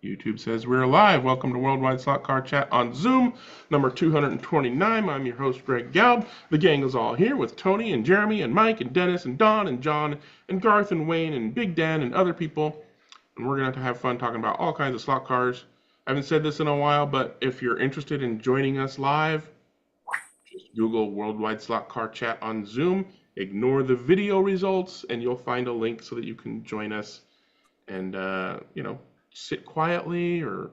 YouTube says we're live. Welcome to Worldwide Slot Car Chat on Zoom, number 229. I'm your host, Greg Galb. The gang is all here with Tony and Jeremy and Mike and Dennis and Don and John and Garth and Wayne and Big Dan and other people. And we're going to have fun talking about all kinds of slot cars. I haven't said this in a while, but if you're interested in joining us live, just Google Worldwide Slot Car Chat on Zoom. Ignore the video results, and you'll find a link so that you can join us and, sit quietly or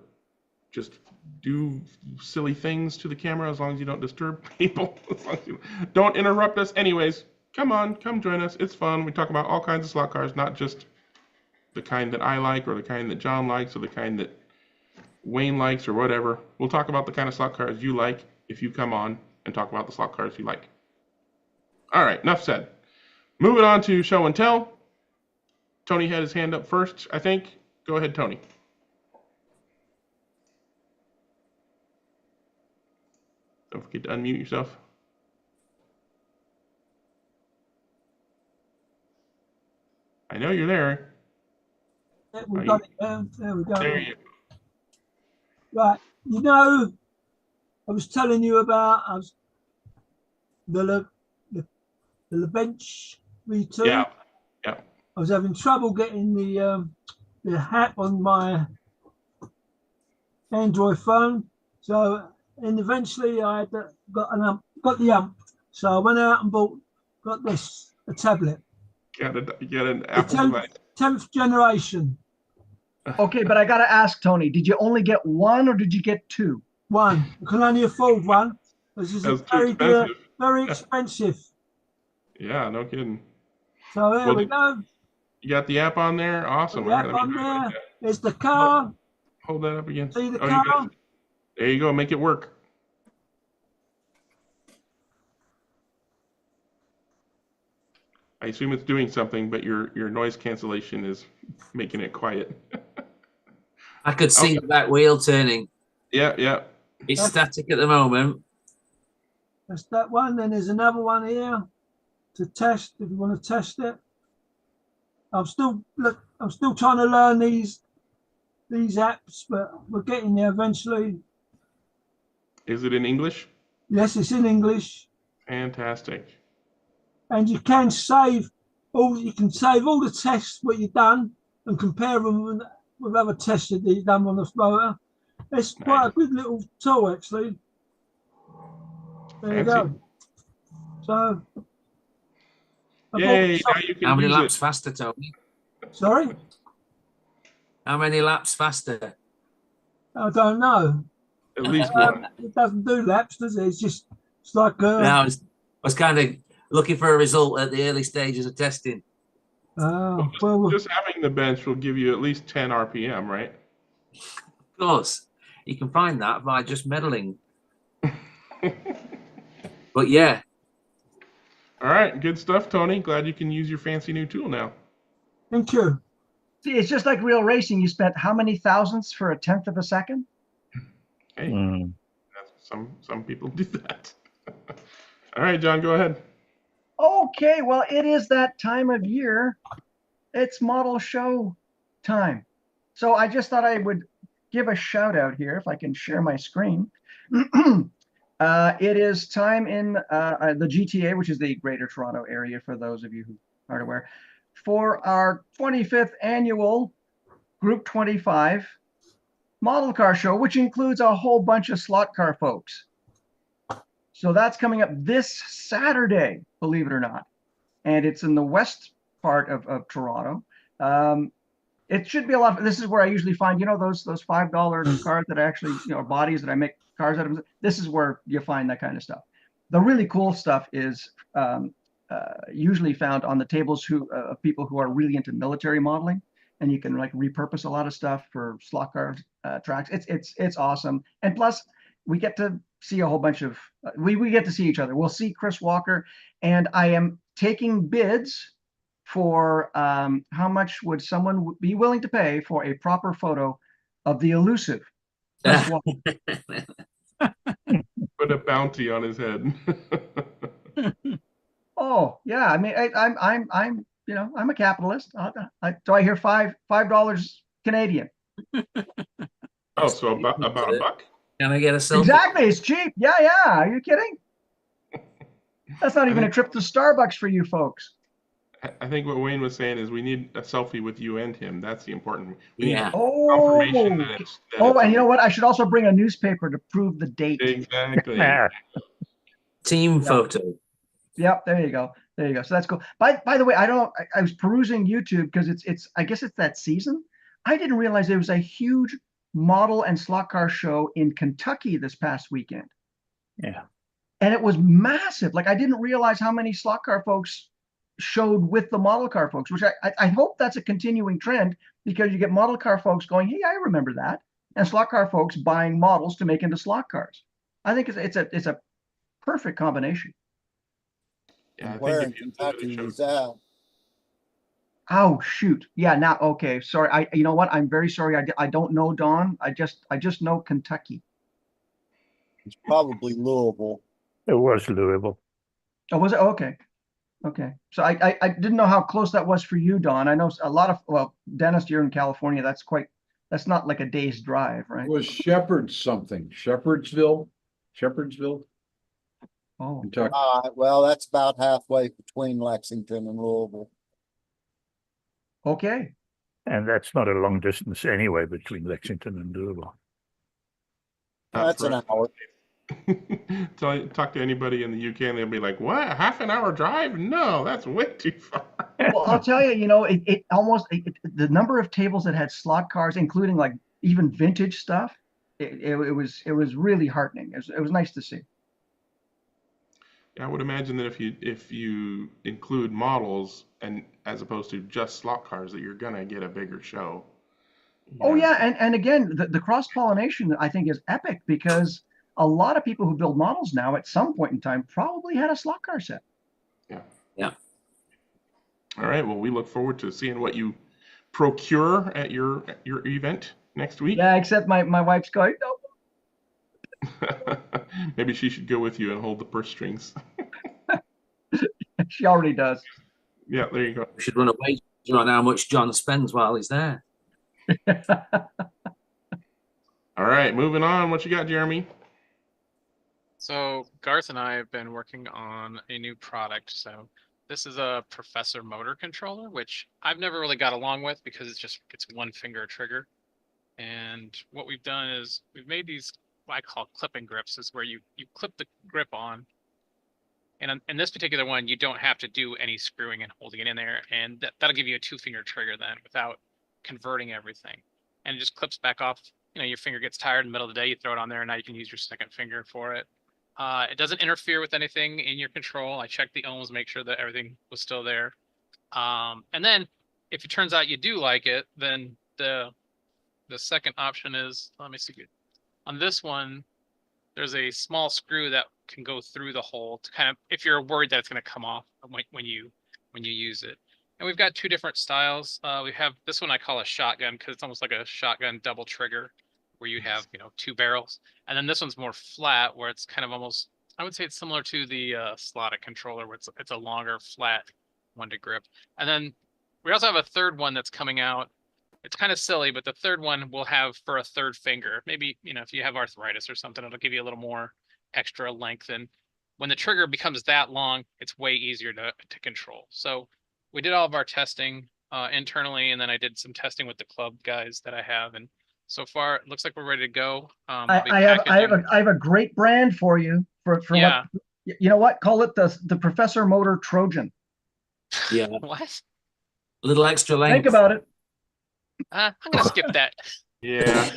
just do silly things to the camera as long as you don't disturb people. As long as you don't interrupt us. Anyways, come on, come join us. It's fun. We talk about all kinds of slot cars, not just the kind that I like or the kind that John likes or the kind that Wayne likes or whatever. We'll talk about the kind of slot cars you like if you come on and talk about the slot cars you like. All right, enough said. Moving on to show and tell. Tony had his hand up first, I think. Go ahead, Tony. Don't forget to unmute yourself. I know you're there. Yeah, we've got it down. There we go. There you Right. I was telling you about the bench V2. Yeah. I was having trouble getting the app on my Android phone. And eventually I got the ump. So I went out and got a tablet. Get an Apple device. 10th generation. Okay, but I got to ask, Tony, did you only get one or did you get two? One. I can only afford one. This is very expensive. Yeah, no kidding. So there we go. You got the app on there? Awesome. The app on there. There's the car. Hold that up again. See the car? There you go. Make it work. I assume it's doing something, but your noise cancellation is making it quiet. I could see that wheel turning. Yeah. It's static at the moment. That's that one. Then there's another one here to test if you want to test it. I'm still trying to learn these apps, but we're getting there eventually. Is it in English? Yes, it's in English. Fantastic. And you can save all the tests what you've done and compare them with other tests that you've done on the motor. It's quite a good little tool, actually. There you go. So, yay! Now you can How many use laps it. faster, Tony? Sorry? How many laps faster? I don't know. At least one. It doesn't do laps, does it? It's like No, I was kind of looking for a result at the early stages of testing. Just having the bench will give you at least 10 RPM, right? Of course, you can find that by just meddling. But yeah. All right, good stuff, Tony. Glad you can use your fancy new tool now. Thank you. See, it's just like real racing. You spent how many thousandths for a tenth of a second? Hey, some people do that. All right, John, go ahead. Okay, well, it is that time of year. It's model show time. So I just thought I would give a shout out here if I can share my screen. It is time in the GTA, which is the Greater Toronto Area, for those of you who aren't aware, for our 25th annual Group 25 model car show, which includes a whole bunch of slot car folks. So that's coming up this Saturday, believe it or not. And it's in the west part of Toronto. It should be a lot. This is where I usually find, those $5 cars that I actually, bodies that I make cars out of. This is where you find that kind of stuff. The really cool stuff is usually found on the tables of people who are really into military modeling, and you can like repurpose a lot of stuff for slot car tracks. It's awesome, and plus we get to see a whole bunch of we get to see each other. We'll see Chris Walker, and I am taking bids for how much would someone be willing to pay for a proper photo of the elusive Chris Walker. Put a bounty on his head. Oh yeah, I mean I'm I'm a capitalist. So I hear $5 Canadian. Oh, so about a buck? Can I get a selfie? Exactly. It's cheap. Yeah. Are you kidding? That's not even a trip to Starbucks for you folks. I think what Wayne was saying is we need a selfie with you and him. That's the important. We need Yeah. confirmation that it's. And you know what? I should also bring a newspaper to prove the date. Exactly. Team photo. Yep. There you go. So that's cool. By the way, I was perusing YouTube because I guess it's that season. I didn't realize there was a huge model and slot car show in Kentucky this past weekend. Yeah. And it was massive. Like, I didn't realize how many slot car folks showed with the model car folks, which I hope that's a continuing trend, because you get model car folks going, hey, I remember that, and slot car folks buying models to make into slot cars. I think it's a perfect combination. Yeah, I Where in think if you Kentucky was that? Oh shoot. Yeah, now okay. Sorry. You know what? I'm very sorry. I don't know, Don. I just know Kentucky. It's probably Louisville. It was Louisville. Oh, was it? Okay. So I didn't know how close that was for you, Don. I know a lot of, well, Dennis, you're in California. That's not like a day's drive, right? It was Shepherdsville, Oh, Kentucky. Well, that's about halfway between Lexington and Louisville. okay. And that's not a long distance anyway between Lexington and Louisville. That's an hour. Talk to anybody in the UK and they'll be like, what? A half an hour drive? No, that's way too far. Well, I'll tell you, the number of tables that had slot cars, including like even vintage stuff, it was really heartening. It was nice to see. I would imagine that if you include models and as opposed to just slot cars, that you're gonna get a bigger show. Oh yeah, and again, the cross pollination I think is epic, because a lot of people who build models now at some point in time probably had a slot car set. Yeah. All right. Well, we look forward to seeing what you procure at your event next week. Yeah, except my wife's going, no. Maybe she should go with you and hold the purse strings. She already does. Yeah, there you go. We should run a wager on how much John spends while he's there. All right, moving on. What you got, Jeremy? So Garth and I have been working on a new product. So this is a Professor motor controller, which I've never really got along with because it's one finger trigger. And what we've done is we've made these what I call clipping grips, is where you clip the grip on. And in this particular one, you don't have to do any screwing and holding it in there. And that'll give you a 2-finger trigger then without converting everything. And it just clips back off. Your finger gets tired in the middle of the day, you throw it on there, and now you can use your second finger for it. It doesn't interfere with anything in your control. I checked the ohms, make sure that everything was still there. And then if it turns out you do like it, then the second option is, let me see. On this one, there's a small screw that can go through the hole to kind of, if you're worried that it's going to come off when you use it. And we've got two different styles. We have this one I call a shotgun, because it's almost like a shotgun double trigger, where you have, two barrels. And then this one's more flat, where it's kind of almost, I would say it's similar to the slotted controller, where it's a longer, flat one to grip. And then we also have a third one that's coming out. It's kind of silly, but the third one will have for a third finger. Maybe, if you have arthritis or something, it'll give you a little more extra length. And when the trigger becomes that long, it's way easier to control. So we did all of our testing internally, and then I did some testing with the club guys that I have. And so far, it looks like we're ready to go. I have a great brand for you for yeah. what, you know what? Call it the Professor Motor Trojan. Yeah. What? A little extra length. Think about it. I'm gonna skip that. Yeah.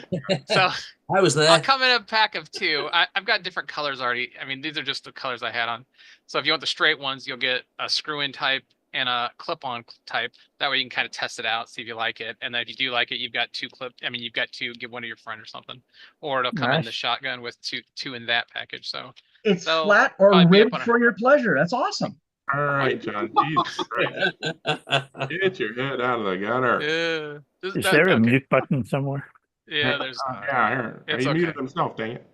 So I was there. I'll come in a pack of 2. I've got different colors already. I mean, these are just the colors I had on. So if you want the straight ones, you'll get a screw-in type and a clip-on type. That way you can kind of test it out, see if you like it. And then if you do like it, you've got 2 clip. I mean, you've got 2, give one to your friend or something. Or it'll come in the shotgun with two in that package. So it's flat or ribbed for your pleasure. That's awesome. All right, John. Jesus Christ. Get your head out of the gutter. Yeah. Is there a mute button somewhere? Yeah, there's. Yeah, it's he okay. muted himself, dang it.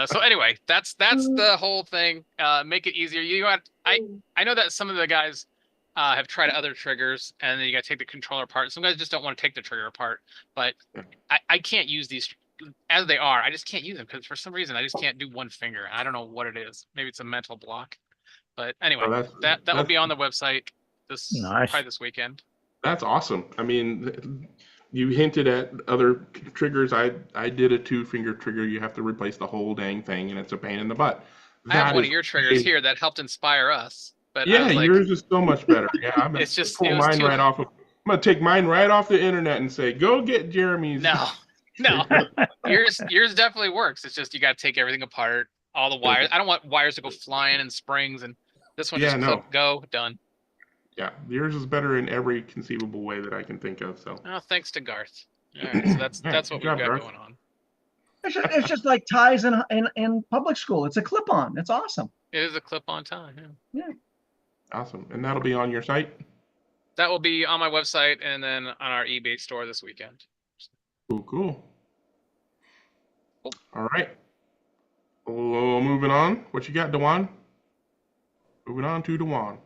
So anyway, that's the whole thing. Make it easier. I know that some of the guys have tried other triggers, and then you got to take the controller apart. Some guys just don't want to take the trigger apart, but I can't use these as they are. I just can't use them because for some reason I just can't do one finger. I don't know what it is. Maybe it's a mental block. But anyway, Oh, that will be on the website Nice. probably this weekend. That's awesome. I mean, you hinted at other triggers. I did a 2-finger trigger. You have to replace the whole dang thing, and it's a pain in the butt. I have That one is of your triggers way- here that helped inspire us. But I Yeah, was like, yours is so much better. Yeah, I'm gonna It's just- pull it was mine too- right off of. I'm gonna take mine right off the internet and say, "Go get Jeremy's." no, no, yours definitely works. It's just you got to take everything apart, all the wires. I don't want wires to go flying and springs, and this one Yeah, just no. click, go, done. Yeah, yours is better in every conceivable way that I can think of. So Oh, thanks to Garth. All right, so that's Yeah, what good we've job, got Garth. going on. It's just like ties in public school. It's a clip-on. It's awesome. It is a clip-on tie. Yeah. awesome, and that'll be on your site. That will be on my website and then on our eBay store this weekend. Cool. Cool. All right. Well, moving on. What you got, Dewan? Moving on to Dewan.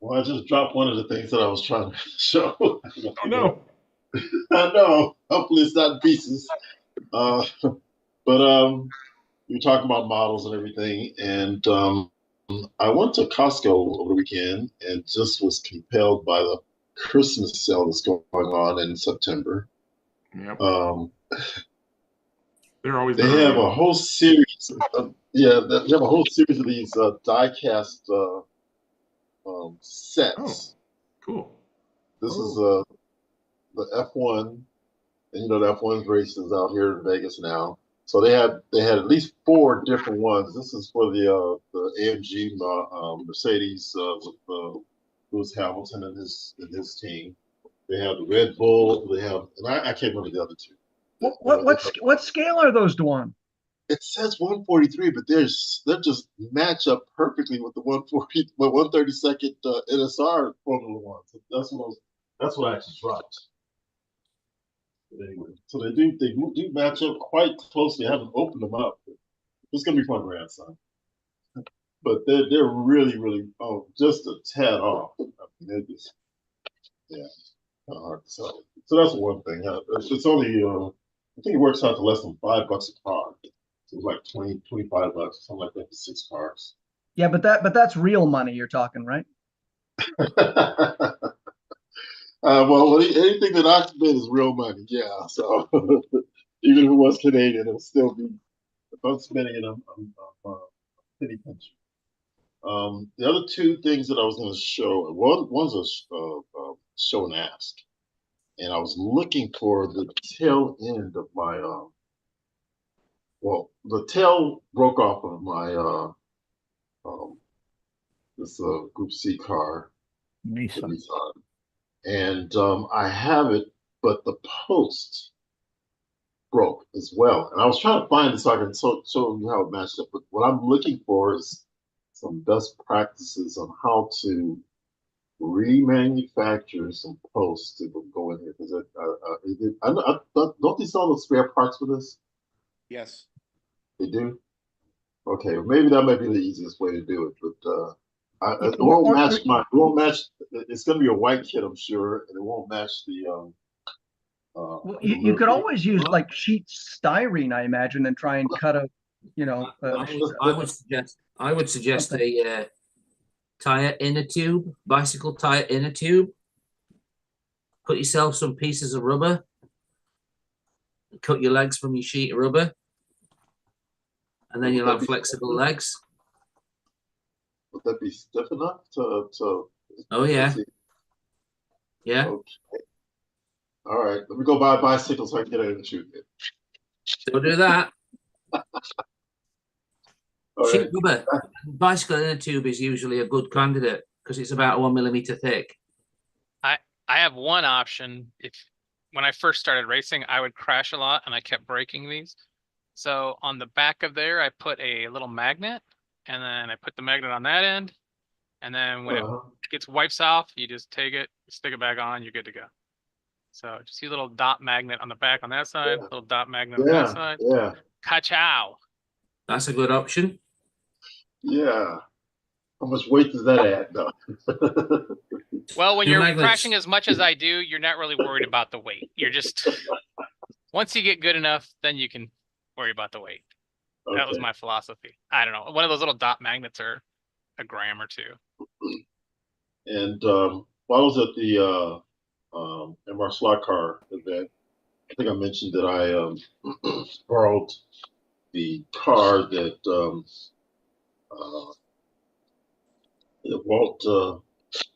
Well, I just dropped one of the things that I was trying to show. Oh no. I know. Hopefully it's not in pieces. But you're talking about models and everything, and I went to Costco over the weekend and just was compelled by the Christmas sale that's going on in September. Yep. They They're always. have a whole series. They have a whole series of these die-cast sets. Cool. This is the F1, and the F1 races out here in Vegas now. So they had at least 4 different ones. This is for the AMG Mercedes with Lewis Hamilton and his team. They have the Red Bull. They have, and I can't remember the other 2. What scale are those, Dwan? It says 143, but they just match up perfectly with the 140, but 132nd NSR Formula One. So that's what I actually dropped. But anyway, so they do match up quite closely. I haven't opened them up. It's gonna be fun, grandson. But they're really just a tad off. I mean, they're just kind of hard to sell. So that's one thing. It's only I think it works out to less than $5 a car. So it's like 20, 25 bucks, something like that for 6 cars. Yeah, but that's real money you're talking, right? Well, anything that I spend is real money. Yeah. So even if it was Canadian, it'll still be. If I'm spending it, I'm penny pinching. The other 2 things that I was going to show. One's a show and ask, and I was looking for the tail end of my. Well, the tail broke off of my this Group C car, Nissan. and I have it, but the post broke as well. And I was trying to find it so I can show you how it matched up. But what I'm looking for is some best practices on how to remanufacture some posts to go in here, because don't they sell the spare parts for this? Yes. They do. Okay, maybe that might be the easiest way to do it, but it won't match my. It won't match. It's going to be a white kit, I'm sure, and it won't match the. Well, you could always use like sheet styrene, I imagine, and try and cut a, I would suggest a tire inner tube, bicycle tire inner tube. Put yourself some pieces of rubber. Cut your legs from your sheet of rubber, and then you'll have flexible legs. Would that be stiff enough to? Oh yeah. Yeah. Okay. All right. Let me go buy a bicycle so I can get in and shoot it. Don't do that. Sheet Right. rubber. Bicycle inner tube is usually a good candidate because it's about 1 millimeter thick. I have one option. When I first started racing, I would crash a lot and I kept breaking these. So on the back of there, I put a little magnet, and then I put the magnet on that end. And then when it gets wipes off, you just take it, stick it back on, you're good to go. So just see a little dot magnet on the back on that side, little dot magnet on that side. Yeah. Ka-chow. That's a good option. Yeah. How much weight does that add? No. Well, when Two you're magnets. crashing as much as I do, you're not really worried about the weight. You're just once you get good enough, then you can worry about the weight. That was Okay. my philosophy. I don't know. One of those little dot magnets are a gram or two. And while I was at the MR Slot Car event, I think I mentioned that I borrowed the car that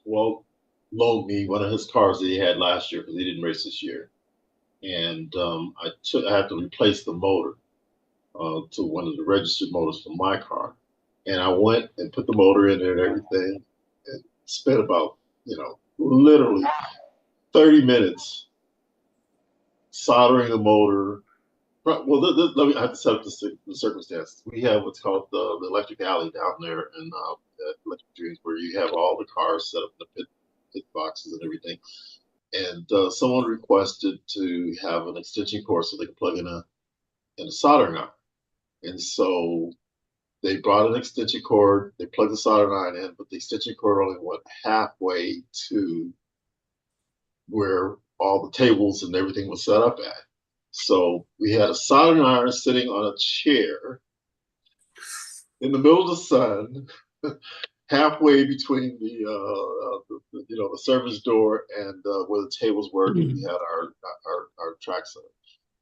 Walt loaned me, one of his cars that he had last year because he didn't race this year. And I had to replace the motor to one of the registered motors for my car. And I went and put the motor in there and everything and spent about, literally 30 minutes soldering the motor. Well, let me, I have to set up the circumstances. We have what's called the electric alley down there in Electric Dreams, where you have all the cars set up in the pit boxes and everything. And someone requested to have an extension cord so they could plug in a soldering iron. And so they brought an extension cord, they plugged the soldering iron in, but the extension cord only went halfway to where all the tables and everything was set up at. So we had a soldering iron sitting on a chair in the middle of the sun, halfway between the service door and where the tables were. We had our track center.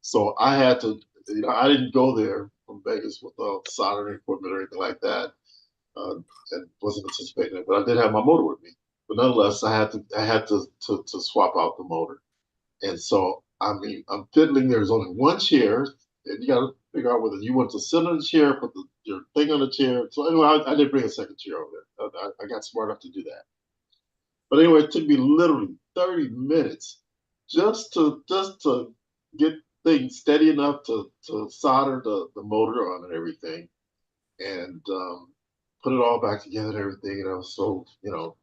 So I had to, I didn't go there from Vegas with soldering equipment or anything like that, and wasn't anticipating it. But I did have my motor with me. But nonetheless, I had to swap out the motor. And so, I mean, I'm fiddling. There's only one chair, and you got to figure out whether you want to sit on the chair, put your thing on the chair. So anyway, I did bring a second chair over there. I got smart enough to do that. But anyway, it took me literally 30 minutes just to get things steady enough to solder the motor on and everything, and put it all back together and everything. And I was so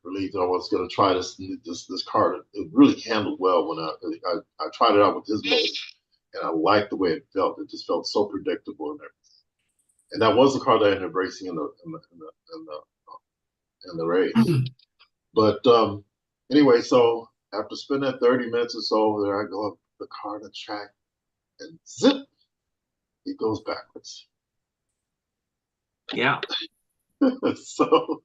relieved that I was going to try this car. It really handled well when I tried it out with his motor, and I liked the way it felt. It just felt so predictable and everything. And that was the car that I ended up racing in the race. But anyway, so after spending that 30 minutes or so over there, I go up the car to the track, and zip, it goes backwards. Yeah. So,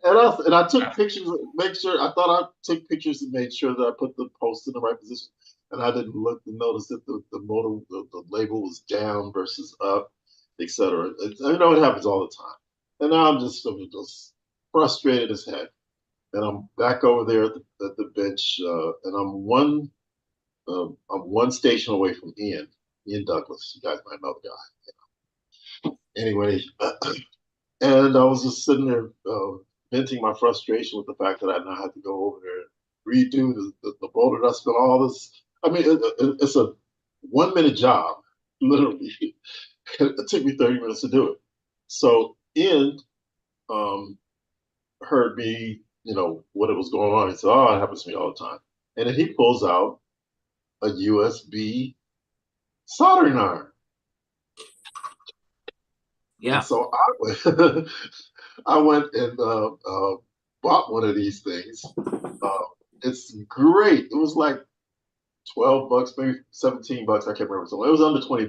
and I took pictures, make sure, I thought I took pictures and made sure that I put the post in the right position. And I didn't look to notice that the motor, the label was down versus up, etc. It happens all the time. And now I'm just frustrated as heck. And I'm back over there at the bench, and I'm one station away from Ian Douglas. You guys might know the guy. Anyway, and I was just sitting there venting my frustration with the fact that I now had to go over there and redo the boulder. I spent all this. I mean, it's a 1 minute job, literally. It took me 30 minutes to do it. So Ian heard me, what it was going on. He said, "Oh, it happens to me all the time." And then he pulls out a USB soldering iron. Yeah. And so I went and bought one of these things. It's great. It was like $12, maybe $17. I can't remember. So it was under $20.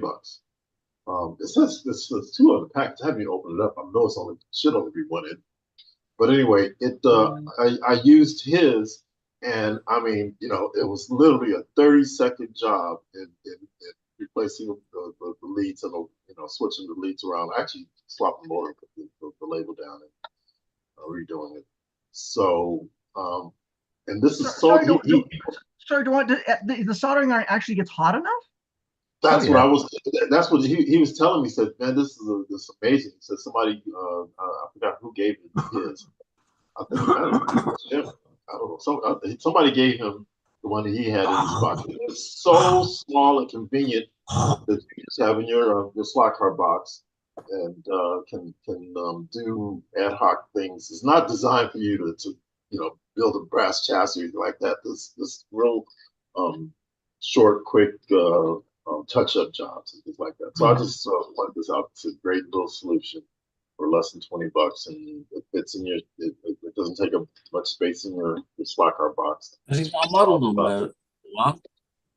It says there's two on the package. I haven't even opened it up. I know should only be one in. But anyway, I used his, and I mean, it was literally a 30-second job in replacing the leads and switching the leads around. I actually swapped the motor, put the label down, and redoing it. So, and this is sorry, the soldering iron actually gets hot enough? That's what I was. That's what he was telling me. He said, "Man, this is amazing." He said, "Somebody, I forgot who gave him his. I think I don't know. Somebody gave him the one that he had in his box. It's so small and convenient that you just have in your slot car box and can do ad hoc things. It's not designed for you to build a brass chassis or anything like that. This real short, quick touch-up jobs and things like that. So I just pointed this out. It's a great little solution for less than $20, and it fits in your. It doesn't take up much space in your slot car box. Has it got a model number? What?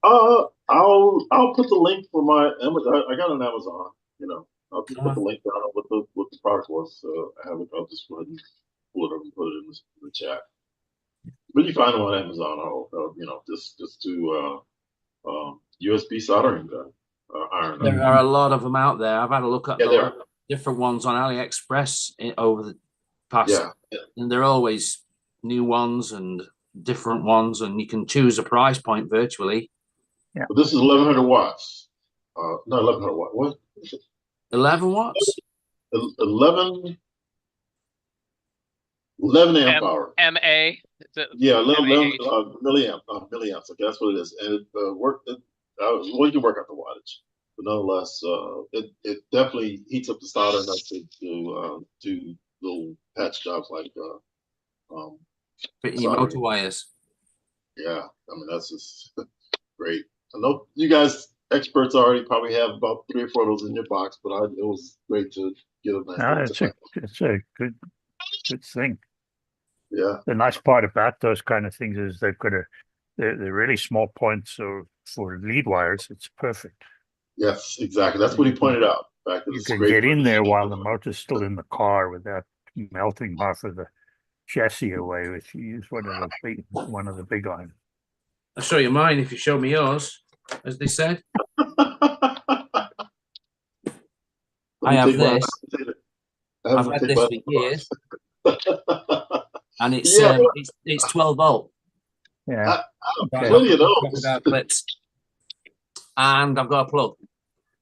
I'll put the link for my Amazon. I got it on Amazon. You know, I'll just put the link down on what the product was. So I have it. I'll just go ahead and pull it up and put it in the chat. But you find them on Amazon, or you know, just do USB soldering gun, iron. There are a lot of them out there. I've had a look at Yeah, different ones on AliExpress over the past, and they're always new ones and different ones, and you can choose a price point virtually. Yeah. But this is 1100 watts. No, 1100 watts. What? 11 watts? 11 amp hour. MA. Yeah, 11 milliamps. Milliamps. Okay, that's what it is. And well, you can work out the wattage, but nonetheless, it definitely heats up the solder enough to do little patch jobs like fitting your motor wires. Yeah, I mean that's just great. I know you guys experts already probably have about 3 or 4 of those in your box, but it was great to get a nice. It's a good thing. Yeah. The nice part about those kind of things is they've got they're really small points, so for lead wires, it's perfect. Yes, exactly. That's what he pointed out. You can get in there while the motor's still in the car without melting half of the chassis away if you use one of the big irons. I'll show you mine if you show me yours, as they said. I have this. I've had this for years. And it's 12 volt. Yeah. Plenty of those. Clips. And I've got a plug.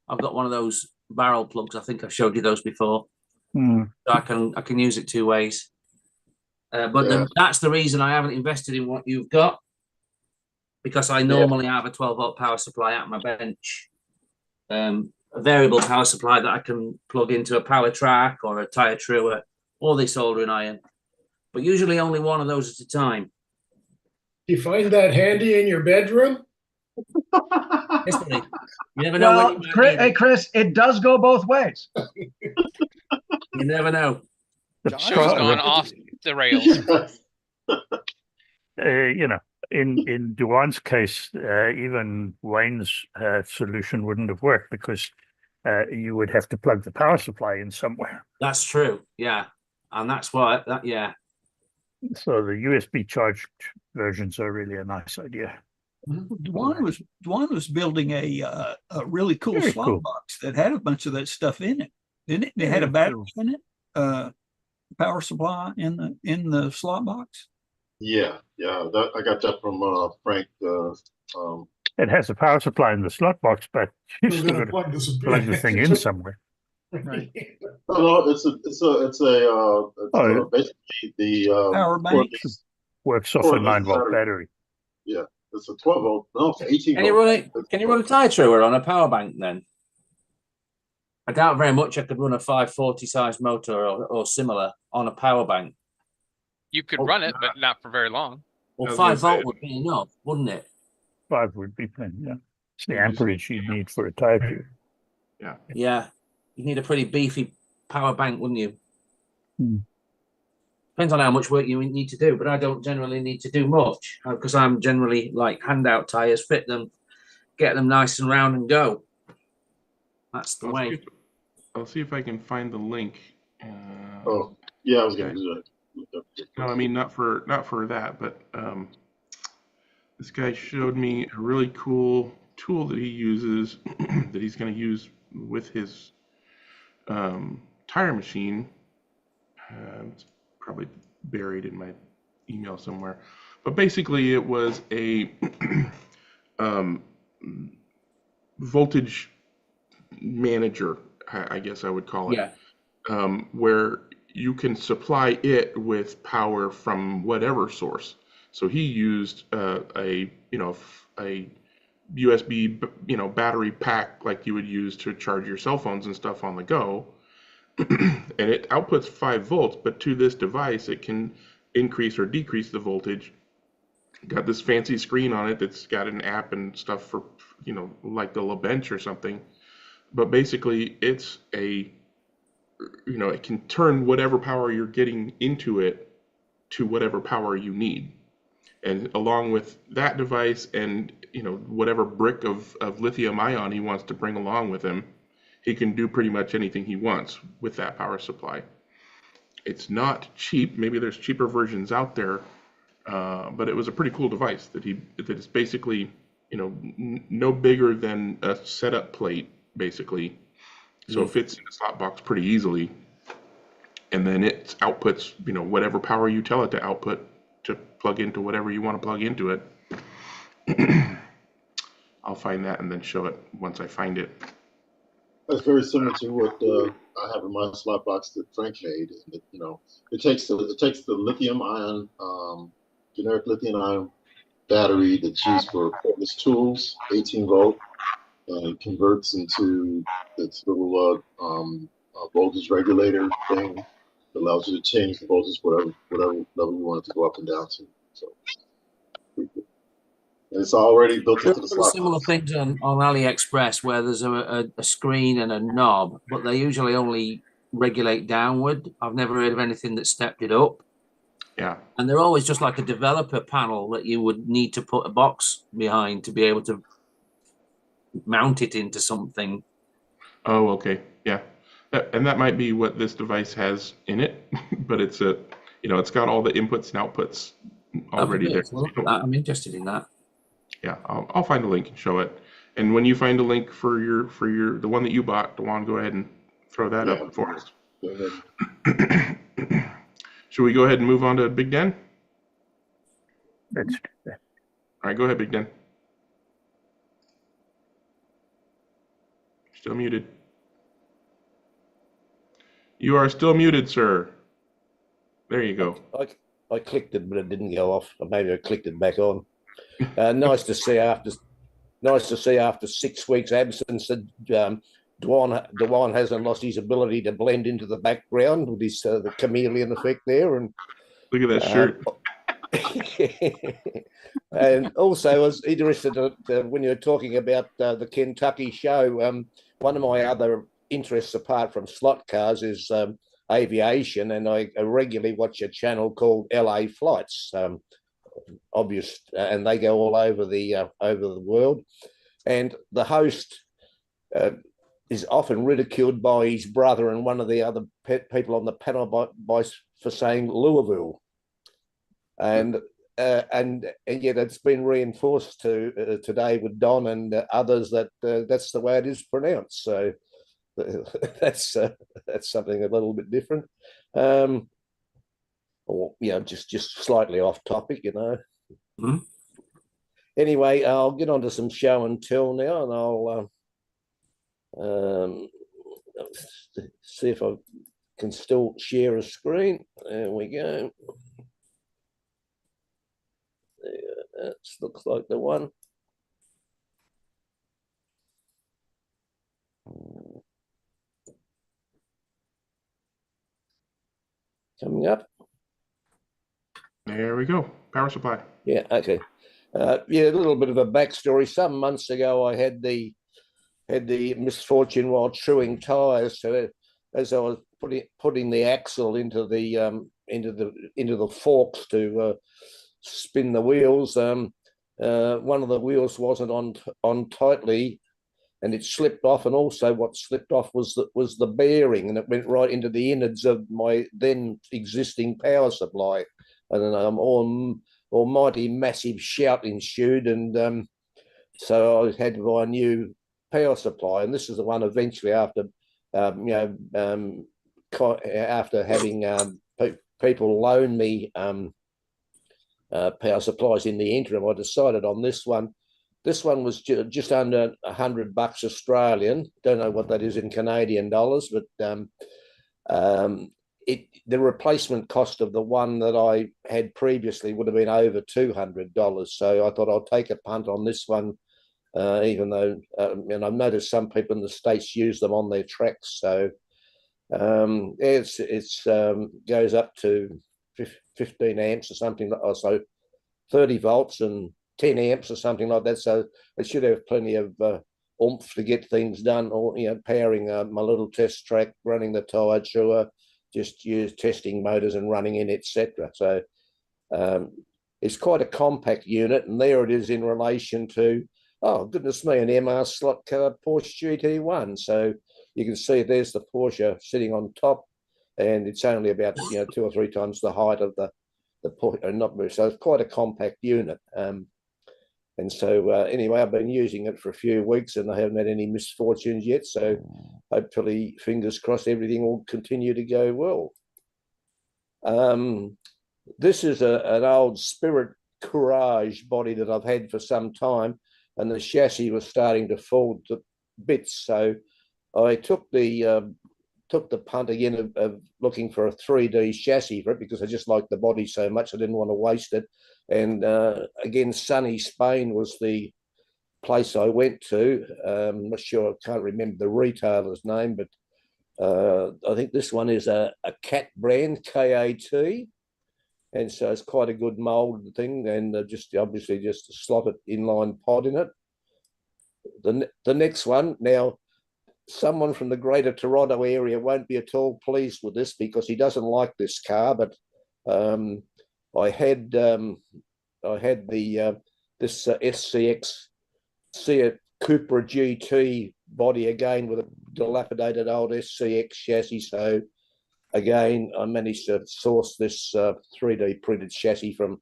I've got one of those barrel plugs. I think I've showed you those before. So I can use it 2 ways. But that's the reason I haven't invested in what you've got, because I normally have a 12 volt power supply at my bench, a variable power supply that I can plug into a power track or a tire truer or the soldering iron, but usually only one of those at a time. Do you find that handy in your bedroom? You never know. Hey, Chris, it does go both ways. You never know. Show's gone off the rails. You know, in Duan's case, even Wayne's solution wouldn't have worked because you would have to plug the power supply in somewhere. That's true. Yeah, and that's why So the USB charged versions are really a nice idea. Duan was building a really cool slot box that had a bunch of that stuff in it, didn't it? They had a battery in it, power supply in the slot box. Yeah. I got that from Frank. It has a power supply in the slot box, but you still got to plug the thing in somewhere. Right. No, it's basically the power bank works off a 9-volt battery. Yeah, it's a 12 volt. No, it's 18 Can you run a tire truer on a power bank then? I doubt very much I could run a 540 size motor or similar on a power bank. You could run it, but not for very long. Well, 5 volt would be enough, wouldn't it? 5 would be plenty. Yeah, it's the amperage you need for a tire truer. Yeah, you need a pretty beefy power bank, wouldn't you? Depends on how much work you need to do, but I don't generally need to do much because I'm generally like handout tires, fit them, get them nice and round and go. That's the way. I'll see if I can find the link. I was going to do that. No, I mean not for that, but this guy showed me a really cool tool that he uses that he's going to use with his tire machine. It's probably buried in my email somewhere, but basically it was a voltage manager, I guess I would call it, where you can supply it with power from whatever source. So he used a USB battery pack like you would use to charge your cell phones and stuff on the go. And it outputs 5 volts, but to this device it can increase or decrease the voltage. Got this fancy screen on it that's got an app and stuff for like the LaBench or something. But basically it's a it can turn whatever power you're getting into it to whatever power you need. And along with that device and, whatever brick of lithium ion he wants to bring along with him, he can do pretty much anything he wants with that power supply. It's not cheap. Maybe there's cheaper versions out there, but it was a pretty cool device that is basically, no bigger than a setup plate, basically. So it fits in the slot box pretty easily. And then it outputs, whatever power you tell it to output to plug into whatever you want to plug into it. I'll find that and then show it once I find it. That's very similar to what I have in my slot box that Frank made. And it takes the lithium ion, generic lithium ion battery that's used for cordless tools, 18 volt, and it converts into its little voltage regulator thing that allows you to change the voltage whatever level you want it to go up and down to. So, and it's already built into the slot. Similar things on AliExpress where there's a screen and a knob, but they usually only regulate downward. I've never heard of anything that stepped it up. Yeah. And they're always just like a developer panel that you would need to put a box behind to be able to mount it into something. Oh, okay. Yeah. And that might be what this device has in it, but it's it's got all the inputs and outputs already there. I'm interested in that. Yeah, I'll find a link and show it. And when you find a link for the one that you bought, Dewan, go ahead and throw that up for us. Should we go ahead and move on to Big Den? All right, go ahead, Big Den. Still muted. You are still muted, sir. There you go. I clicked it, but it didn't go off. Or maybe I clicked it back on. Nice to see after 6 weeks absence that Dewan hasn't lost his ability to blend into the background with his the chameleon effect there. And look at that shirt. And also, I was interested when you were talking about the Kentucky show. One of my other interests, apart from slot cars, is aviation, and I regularly watch a channel called LA Flights. Obvious, and they go all over the world. And the host is often ridiculed by his brother and one of the other people on the panel for saying Louisville, and yet it's been reinforced today with Don and others that that's the way it is pronounced. So that's something a little bit different. Or just slightly off topic, Mm-hmm. Anyway, I'll get on to some show and tell now, and I'll see if I can still share a screen. There we go. That looks like the one. Coming up. There we go. Power supply. Yeah, okay. A little bit of a backstory. Some months ago, I had the misfortune while truing tires. So as I was putting the axle into the forks to spin the wheels, one of the wheels wasn't on tightly, and it slipped off. And also, what slipped off was the bearing, and it went right into the innards of my then existing power supply. And then almighty massive shout ensued, and so I had to buy a new power supply. And this is the one eventually after having people loan me power supplies in the interim, I decided on this one. This one was just under $100 Australian. Don't know what that is in Canadian dollars, but the replacement cost of the one that I had previously would have been over $200. So I thought I'll take a punt on this one, even though, and I've noticed some people in the States use them on their tracks. So it's goes up to 15 amps or something, or so 30 volts and 10 amps or something like that. So it should have plenty of oomph to get things done, or powering my little test track, running the tire through, just use testing motors and running in, etc. So it's quite a compact unit, and there it is in relation to, oh goodness me, an MR slot car Porsche GT1. So you can see there's the Porsche sitting on top, and it's only about 2 or 3 times the height of the Porsche. Not so it's quite a compact unit. And so anyway, I've been using it for a few weeks, and I haven't had any misfortunes yet. So hopefully, fingers crossed, everything will continue to go well. This is an old Spirit Courage body that I've had for some time, and the chassis was starting to fall to bits. So I took the punt again of looking for a 3D chassis for it, because I just liked the body so much I didn't want to waste it. And again, sunny Spain was the place I went to. I'm not sure, I can't remember the retailer's name, but I think this one is a Cat brand, KAT. And so it's quite a good mold thing, and just obviously just a slotted inline pod in it. The next one, now, someone from the Greater Toronto area won't be at all pleased with this, because he doesn't like this car, but I had this SCX Seat Cupra GT body again with a dilapidated old SCX chassis. So again, I managed to source this 3D printed chassis from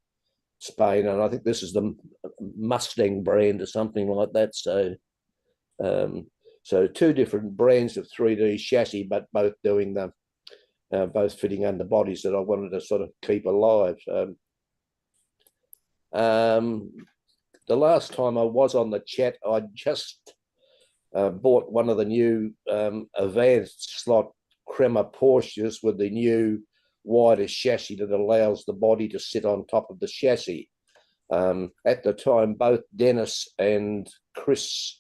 Spain, and I think this is the Mustang brand or something like that. So so 2 different brands of 3D chassis, but both doing both fitting under bodies that I wanted to sort of keep alive. The last time I was on the chat, I just bought one of the new advanced slot Crema Porsches with the new wider chassis that allows the body to sit on top of the chassis. At the time, both Dennis and Chris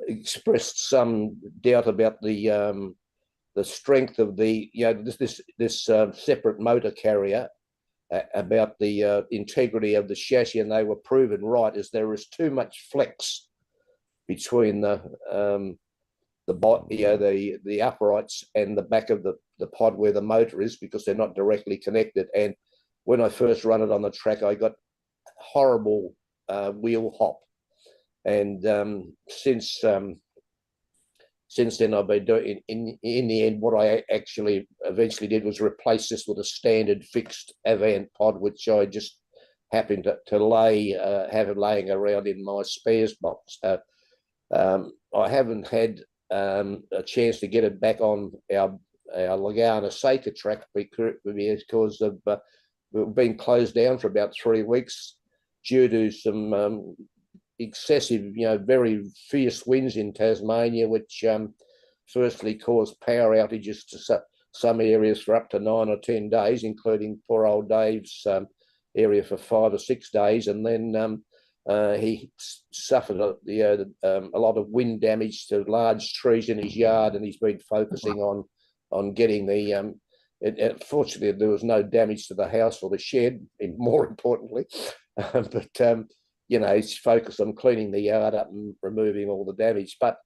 expressed some doubt about the strength of the this separate motor carrier, about the integrity of the chassis, and they were proven right, as there is too much flex between the uprights and the back of the pod where the motor is, because they're not directly connected. And when I first run it on the track, I got horrible wheel hop. And since then, I've been doing, in the end, what I actually eventually did was replace this with a standard fixed Avant pod, which I just happened to have it laying around in my spares box. I haven't had a chance to get it back on our Laguna Seca track because of we've been closed down for about 3 weeks due to some excessive, very fierce winds in Tasmania, which firstly caused power outages to some areas for up to 9 or 10 days, including poor old Dave's area for 5 or 6 days. And then he suffered a lot of wind damage to large trees in his yard, and he's been focusing on getting the fortunately, there was no damage to the house or the shed, more importantly, but he's focused on cleaning the yard up and removing all the damage. But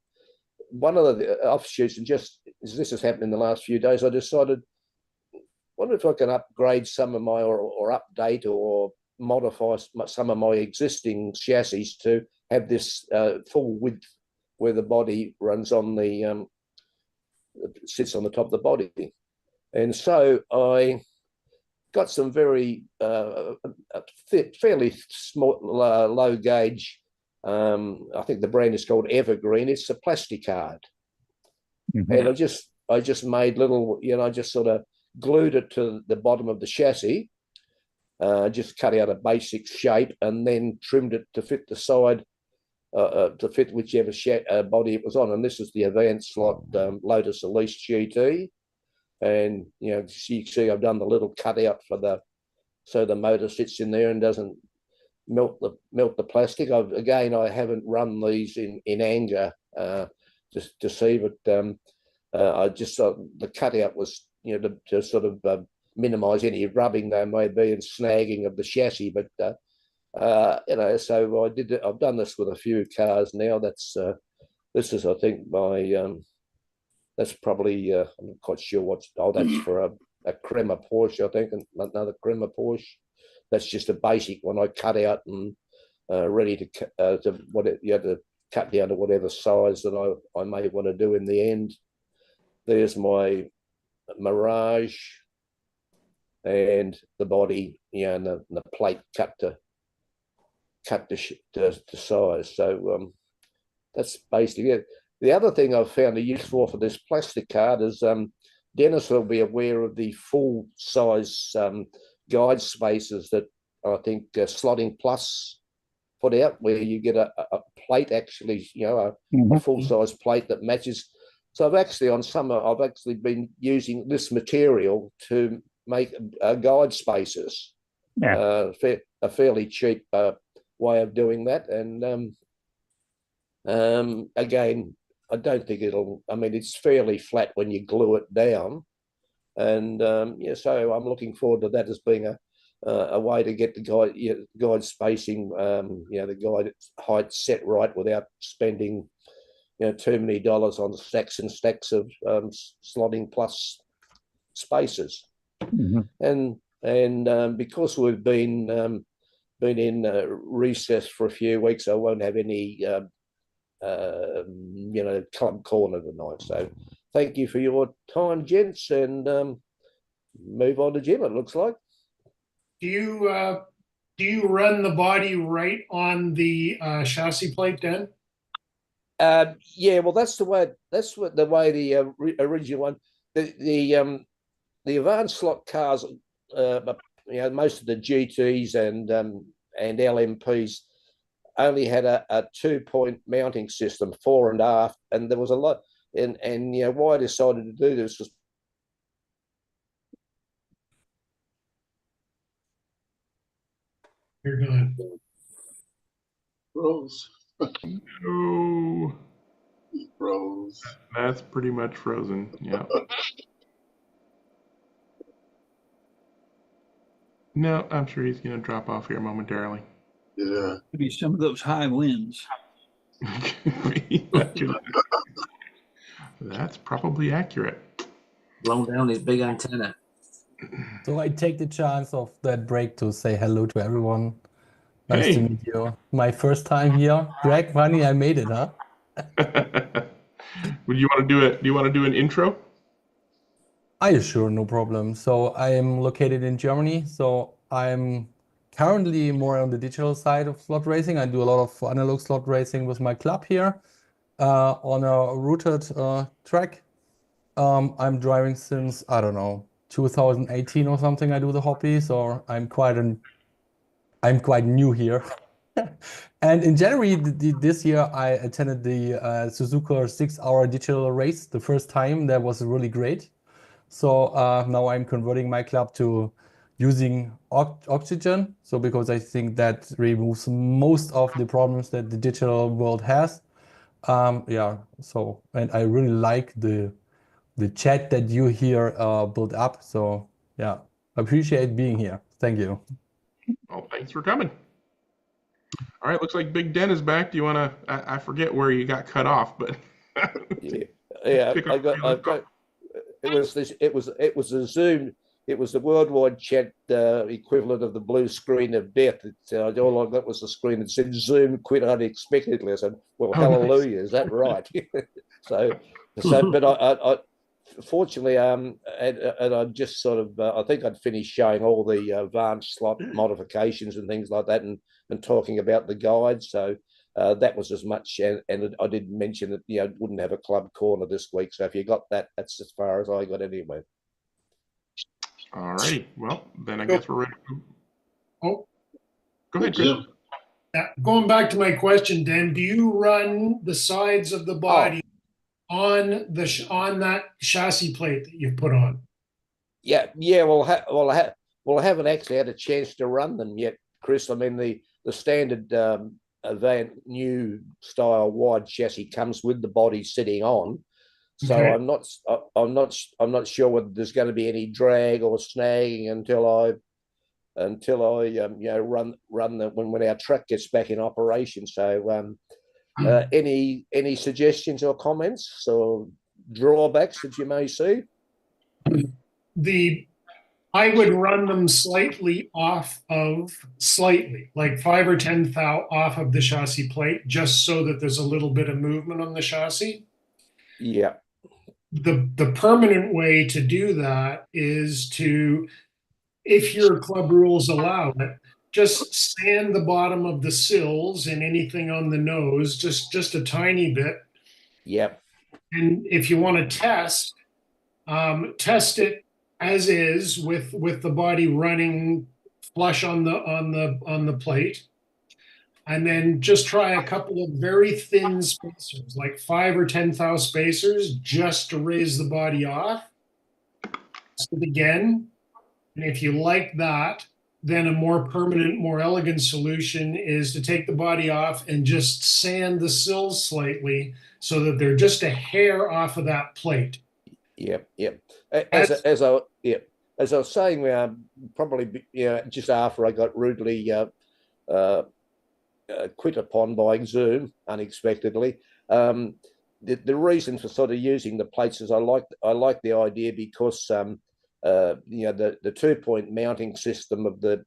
one of the offshoots, and just as this has happened in the last few days, I decided, wonder if I can upgrade some of my, or update or modify some of my existing chassis to have this full width where the body runs on the sits on the top of the body. And so I got some very fairly small low gauge, I think the brand is called Evergreen. It's a plasticard. Mm-hmm. And I just made little, I just sort of glued it to the bottom of the chassis, just cut out a basic shape, and then trimmed it to fit the side, to fit whichever body it was on. And this is the advanced slot Lotus Elise GT. And you can see I've done the little cutout for so the motor sits in there and doesn't melt the plastic. I haven't run these in anger just to see, but I just thought the cutout was to sort of minimize any rubbing there may be and snagging of the chassis. But so I've done this with a few cars now. That's this is, I think, my that's probably I'm not quite sure what's. Oh, that's for a crema Porsche, I think, and another crema Porsche. That's just a basic one I cut out and ready to what you had to cut down to whatever size that I may want to do in the end. There's my Mirage and the body, and the plate cut to size. So that's basically it. The other thing I've found a use for this plastic card is Dennis will be aware of the full size guide spaces that I think Slotting Plus put out, where you get a plate, actually, a full size plate that matches. So I've actually been using this material to make guide spaces. Yeah. A fairly cheap way of doing that, and again, I don't think it's fairly flat when you glue it down, and so I'm looking forward to that as being a way to get the guide spacing, the guide height set right without spending too many dollars on stacks and stacks of Slotting Plus spaces. And because we've been in recess for a few weeks, I won't have any club corner tonight. So thank you for your time, gents, and move on to Jim, it looks like. Do you run the body right on the chassis plate then? Yeah, well, that's the way the original one, the advanced slot cars, most of the GTs and LMPs only had a 2-point mounting system, fore and aft, and there was a lot. And why I decided to do this was You're gone. Froze. Oh, He froze. that's pretty much frozen. Yeah. No, I'm sure he's going to drop off here momentarily. Yeah. Maybe some of those high winds. That's probably accurate. Blown down his big antenna. So I take the chance of that break to say hello to everyone. Nice Hey. to meet you. My first time here. Greg, funny, I made it, huh? Would you want to do it? Do you want to do an intro? Sure, no problem. So I am located in Germany. So I'm currently more on the digital side of slot racing. I do a lot of analog slot racing with my club here on a routed track. I'm driving since, I don't know, 2018 or something. I do the hobby, so I'm quite new here. And in January this year, I attended the Suzuka 6-hour digital race the first time. That was really great. So now I'm converting my club to using oxygen. So because I think that removes most of the problems that the digital world has. So, and I really like the chat that you here built up. So yeah, appreciate being here. Thank you. Well, thanks for coming. All right, looks like Big Den is back. Do you want to? I forget where you got cut off, but yeah, I've got. It was a Zoom. It was the worldwide chat equivalent of the blue screen of death. All I got was a screen that said Zoom quit unexpectedly. I said, "Well, hallelujah, nice. Is that right?" But I fortunately, and I just sort of, I think I'd finished showing all the advanced slot modifications and things like that, and talking about the guide. So that was as much, and I did mention that wouldn't have a club corner this week. So if you got that, that's as far as I got anyway. All righty. Well, then I guess we're ready. Oh, go ahead, Jim. Going back to my question, Dan, do you run the sides of the body on that chassis plate that you've put on? Yeah. Well, I haven't actually had a chance to run them yet, Chris. I mean, the standard Avant new style wide chassis comes with the body sitting on. So okay. I'm not sure whether there's going to be any drag or snagging until I run when our truck gets back in operation. So Any suggestions or comments or drawbacks that you may see? I would run them slightly, like 5 or 10 thou off of the chassis plate, just so that there's a little bit of movement on the chassis. Yeah. The permanent way to do that is to, if your club rules allow it, just sand the bottom of the sills and anything on the nose, just a tiny bit. Yep. And if you want to test it as is with the body running flush on the plate, and then just try a couple of very thin spacers, like 5 or 10 thou spacers, just to raise the body off. Test it again, and if you like that, then a more permanent, more elegant solution is to take the body off and just sand the sills slightly so that they're just a hair off of that plate. Yep. As I was saying, probably just after I got rudely quit upon by Zoom unexpectedly. The reason for sort of using the plates is I like the idea because the 2-point mounting system of the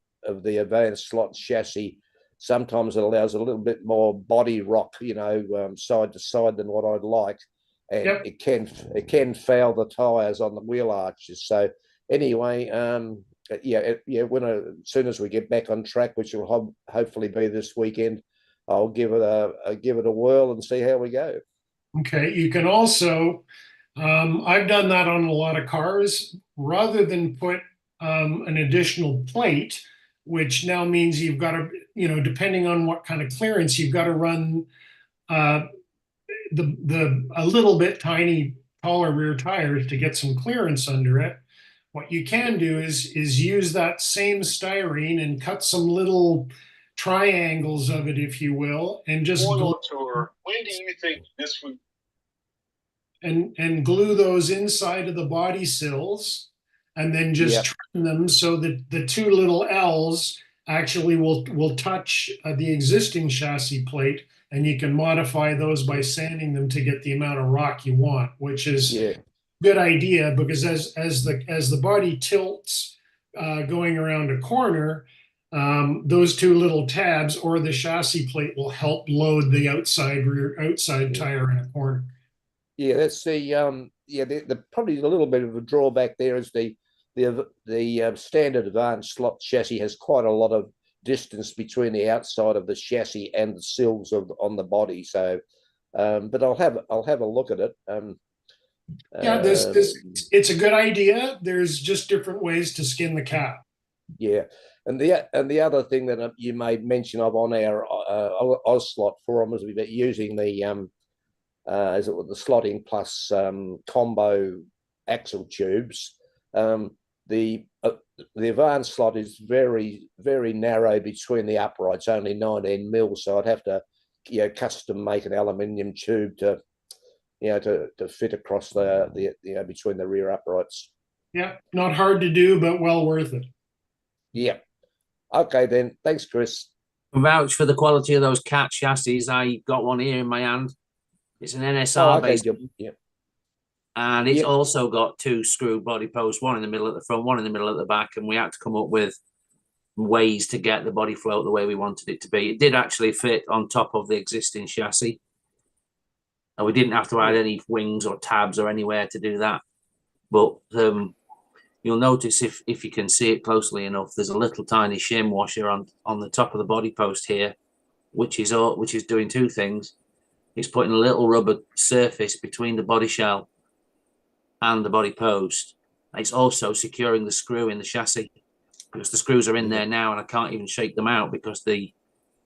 advanced slot chassis sometimes it allows a little bit more body rock, side to side than what I'd like, and yep. it can foul the tires on the wheel arches. So anyway, as soon as we get back on track, which will hopefully be this weekend, I'll give it a whirl and see how we go. Okay, you can also, I've done that on a lot of cars, rather than put an additional plate, which now means you've got to, depending on what kind of clearance, you've got to run a little bit taller rear tires to get some clearance under it. What you can do is use that same styrene and cut some little triangles of it, if you will, and just tour. When do you think this would? And glue those inside of the body sills, and then just trim them so that the 2 little L's actually will touch the existing chassis plate, and you can modify those by sanding them to get the amount of rock you want, which is a good idea, because as the body tilts going around a corner, those 2 little tabs or the chassis plate will help load the outside tire in a corner. Yeah, that's the probably a little bit of a drawback there is the standard advanced slot chassis has quite a lot of distance between the outside of the chassis and the sills on the body. So, but I'll have a look at it. It's a good idea. There's just different ways to skin the cat. Yeah, and the other thing that you made mention of on our OzSlot forum was about using the the slotting plus combo axle tubes. The advanced slot is very, very narrow between the uprights, only 19 mil. So I'd have to, custom make an aluminium tube to fit across the between the rear uprights. Yeah, not hard to do, but well worth it. Yeah. Okay then. Thanks, Chris. Vouch for the quality of those cat chassis. I got one here in my hand. It's an NSR based. Yeah. And it's also got 2 screw body posts, one in the middle at the front, one in the middle at the back. And we had to come up with ways to get the body float the way we wanted it to be. It did actually fit on top of the existing chassis. And we didn't have to add any wings or tabs or anywhere to do that. But you'll notice if you can see it closely enough, there's a little tiny shim washer on the top of the body post here, which is doing 2 things. It's putting a little rubber surface between the body shell and the body post. It's also securing the screw in the chassis, because the screws are in there now and I can't even shake them out because the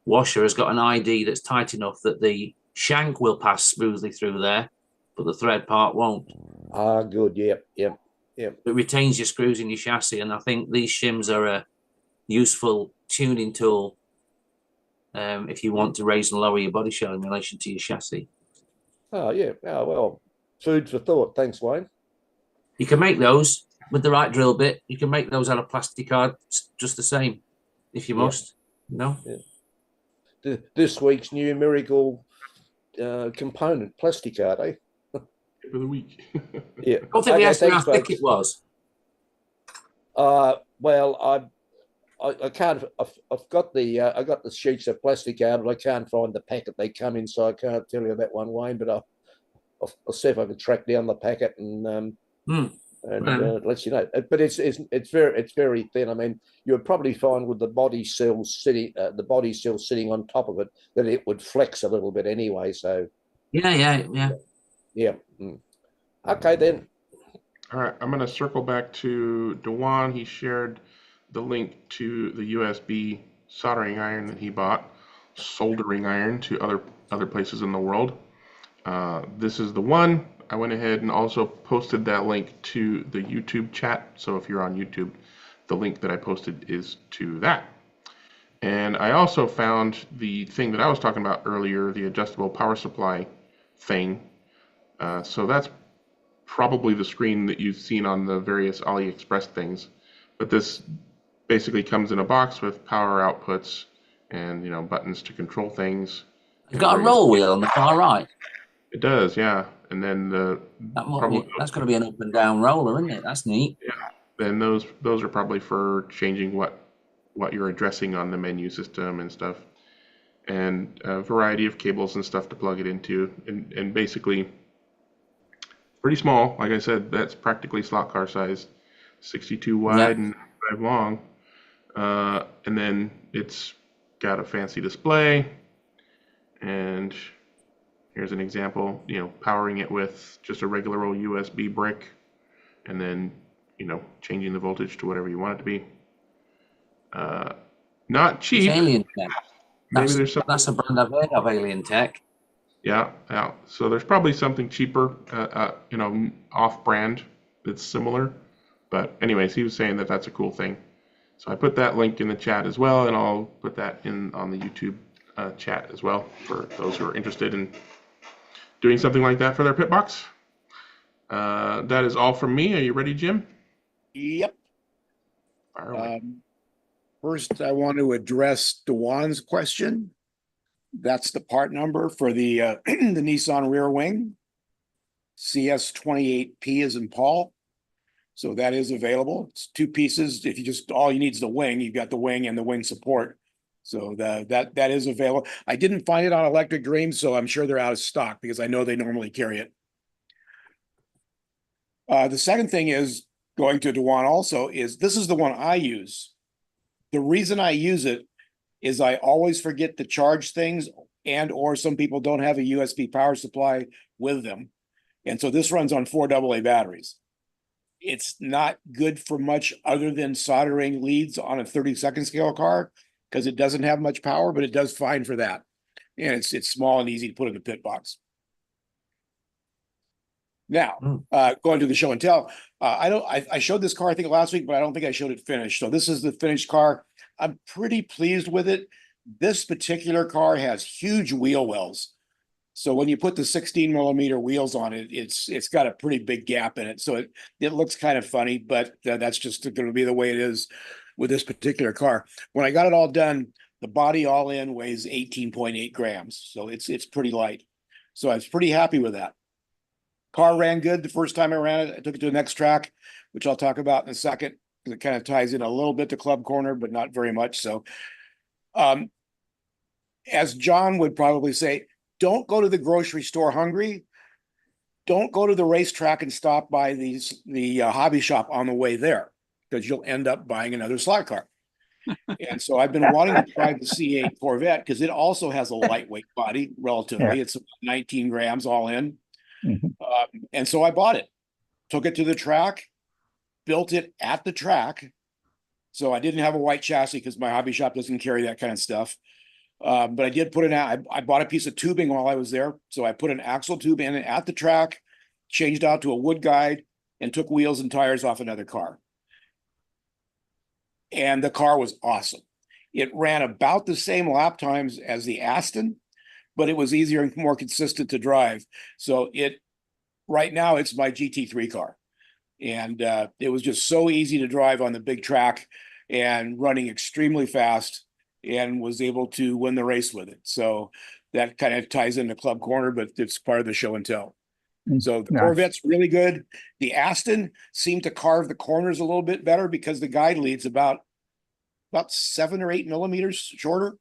washer has got an ID that's tight enough that the shank will pass smoothly through there, but the thread part won't. Ah, good. Yep. It retains your screws in your chassis, and I think these shims are a useful tuning tool if you want to raise and lower your body shell in relation to your chassis. Oh, yeah. Oh, well, food for thought. Thanks, Wayne. You can make those with the right drill bit. You can make those out of plastic card just the same, if you must. No. Yeah. This week's new miracle component, plastic, are they? Tip of the week. Yeah. I don't think we Okay, asked you how thanks, thick folks. it was. Well, I can't. I've got the I got the sheets of plastic out, but I can't find the packet they come in, so I can't tell you that one, Wayne. But I'll see if I can track down the packet and let you know. But it's very thin. I mean, you would probably find with the body seal sitting on top of it that it would flex a little bit anyway. So Yeah. Okay then. All right, I'm going to circle back to Dewan. He shared the link to the USB soldering iron that he bought, soldering iron to other places in the world. This is the one. I went ahead and also posted that link to the YouTube chat. So if you're on YouTube, the link that I posted is to that. And I also found the thing that I was talking about earlier, the adjustable power supply thing. So that's probably the screen that you've seen on the various AliExpress things. But this basically comes in a box with power outputs and, you know, buttons to control things. It's got a roll wheel on the far right. It does, yeah. And then that's going to be an up and down roller, isn't it? That's neat. Yeah. Then those are probably for changing what you're addressing on the menu system and stuff, and a variety of cables and stuff to plug it into, and basically pretty small. Like I said, that's practically slot car size, 62 wide and 5 long, and then it's got a fancy display. And here's an example, you know, powering it with just a regular old USB brick, and then, you know, changing the voltage to whatever you want it to be. Not cheap. It's Alien Tech. That's a brand I've heard of, Alien Tech. Yeah. So there's probably something cheaper, you know, off-brand that's similar. But anyways, he was saying that that's a cool thing. So I put that link in the chat as well, and I'll put that on the YouTube chat as well for those who are interested in doing something like that for their pit box. That is all from me. Are you ready, Jim? Yep. First, I want to address Dewan's question. That's the part number for the the Nissan rear wing. CS28P is in Paul. So that is available. It's 2 pieces. If you just, all you need is the wing, you've got the wing and the wing support. So that is available. I didn't find it on Electric Dreams, so I'm sure they're out of stock because I know they normally carry it. The second thing is, going to Dewan also, is this is the one I use. The reason I use it is I always forget to charge things, and or some people don't have a USB power supply with them. And so this runs on 4 AA batteries. It's not good for much other than soldering leads on a 32nd scale car because it doesn't have much power, but it does fine for that. And it's small and easy to put in the pit box. Now, going to the show and tell, I showed this car, I think last week, but I don't think I showed it finished. So this is the finished car. I'm pretty pleased with it. This particular car has huge wheel wells. So when you put the 16 millimeter wheels on it, it's got a pretty big gap in it. So it looks kind of funny, but that's just going to be the way it is with this particular car. When I got it all done, the body all in weighs 18.8 grams. So it's pretty light. So I was pretty happy with that. Car ran good the first time I ran it. I took it to the next track, which I'll talk about in a second, because it kind of ties in a little bit to Club Corner, but not very much. So as John would probably say, don't go to the grocery store hungry. Don't go to the racetrack and stop by the hobby shop on the way there, because you'll end up buying another slot car. And so I've been wanting to try the C8 Corvette because it also has a lightweight body relatively. It's 19 grams all in. And so I bought it, took it to the track, built it at the track. So I didn't have a white chassis because my hobby shop doesn't carry that kind of stuff. But I did put I bought a piece of tubing while I was there. So I put an axle tube in it at the track, changed out to a wood guide, and took wheels and tires off another car. And the car was awesome. It ran about the same lap times as the Aston, but it was easier and more consistent to drive. So right now it's my GT3 car. And it was just so easy to drive on the big track and running extremely fast, and was able to win the race with it. So that kind of ties into Club Corner, but it's part of the show and tell. So the Nice. Corvette's really good. The Aston seemed to carve the corners a little bit better because the guide lead's about 7 or 8 millimeters shorter.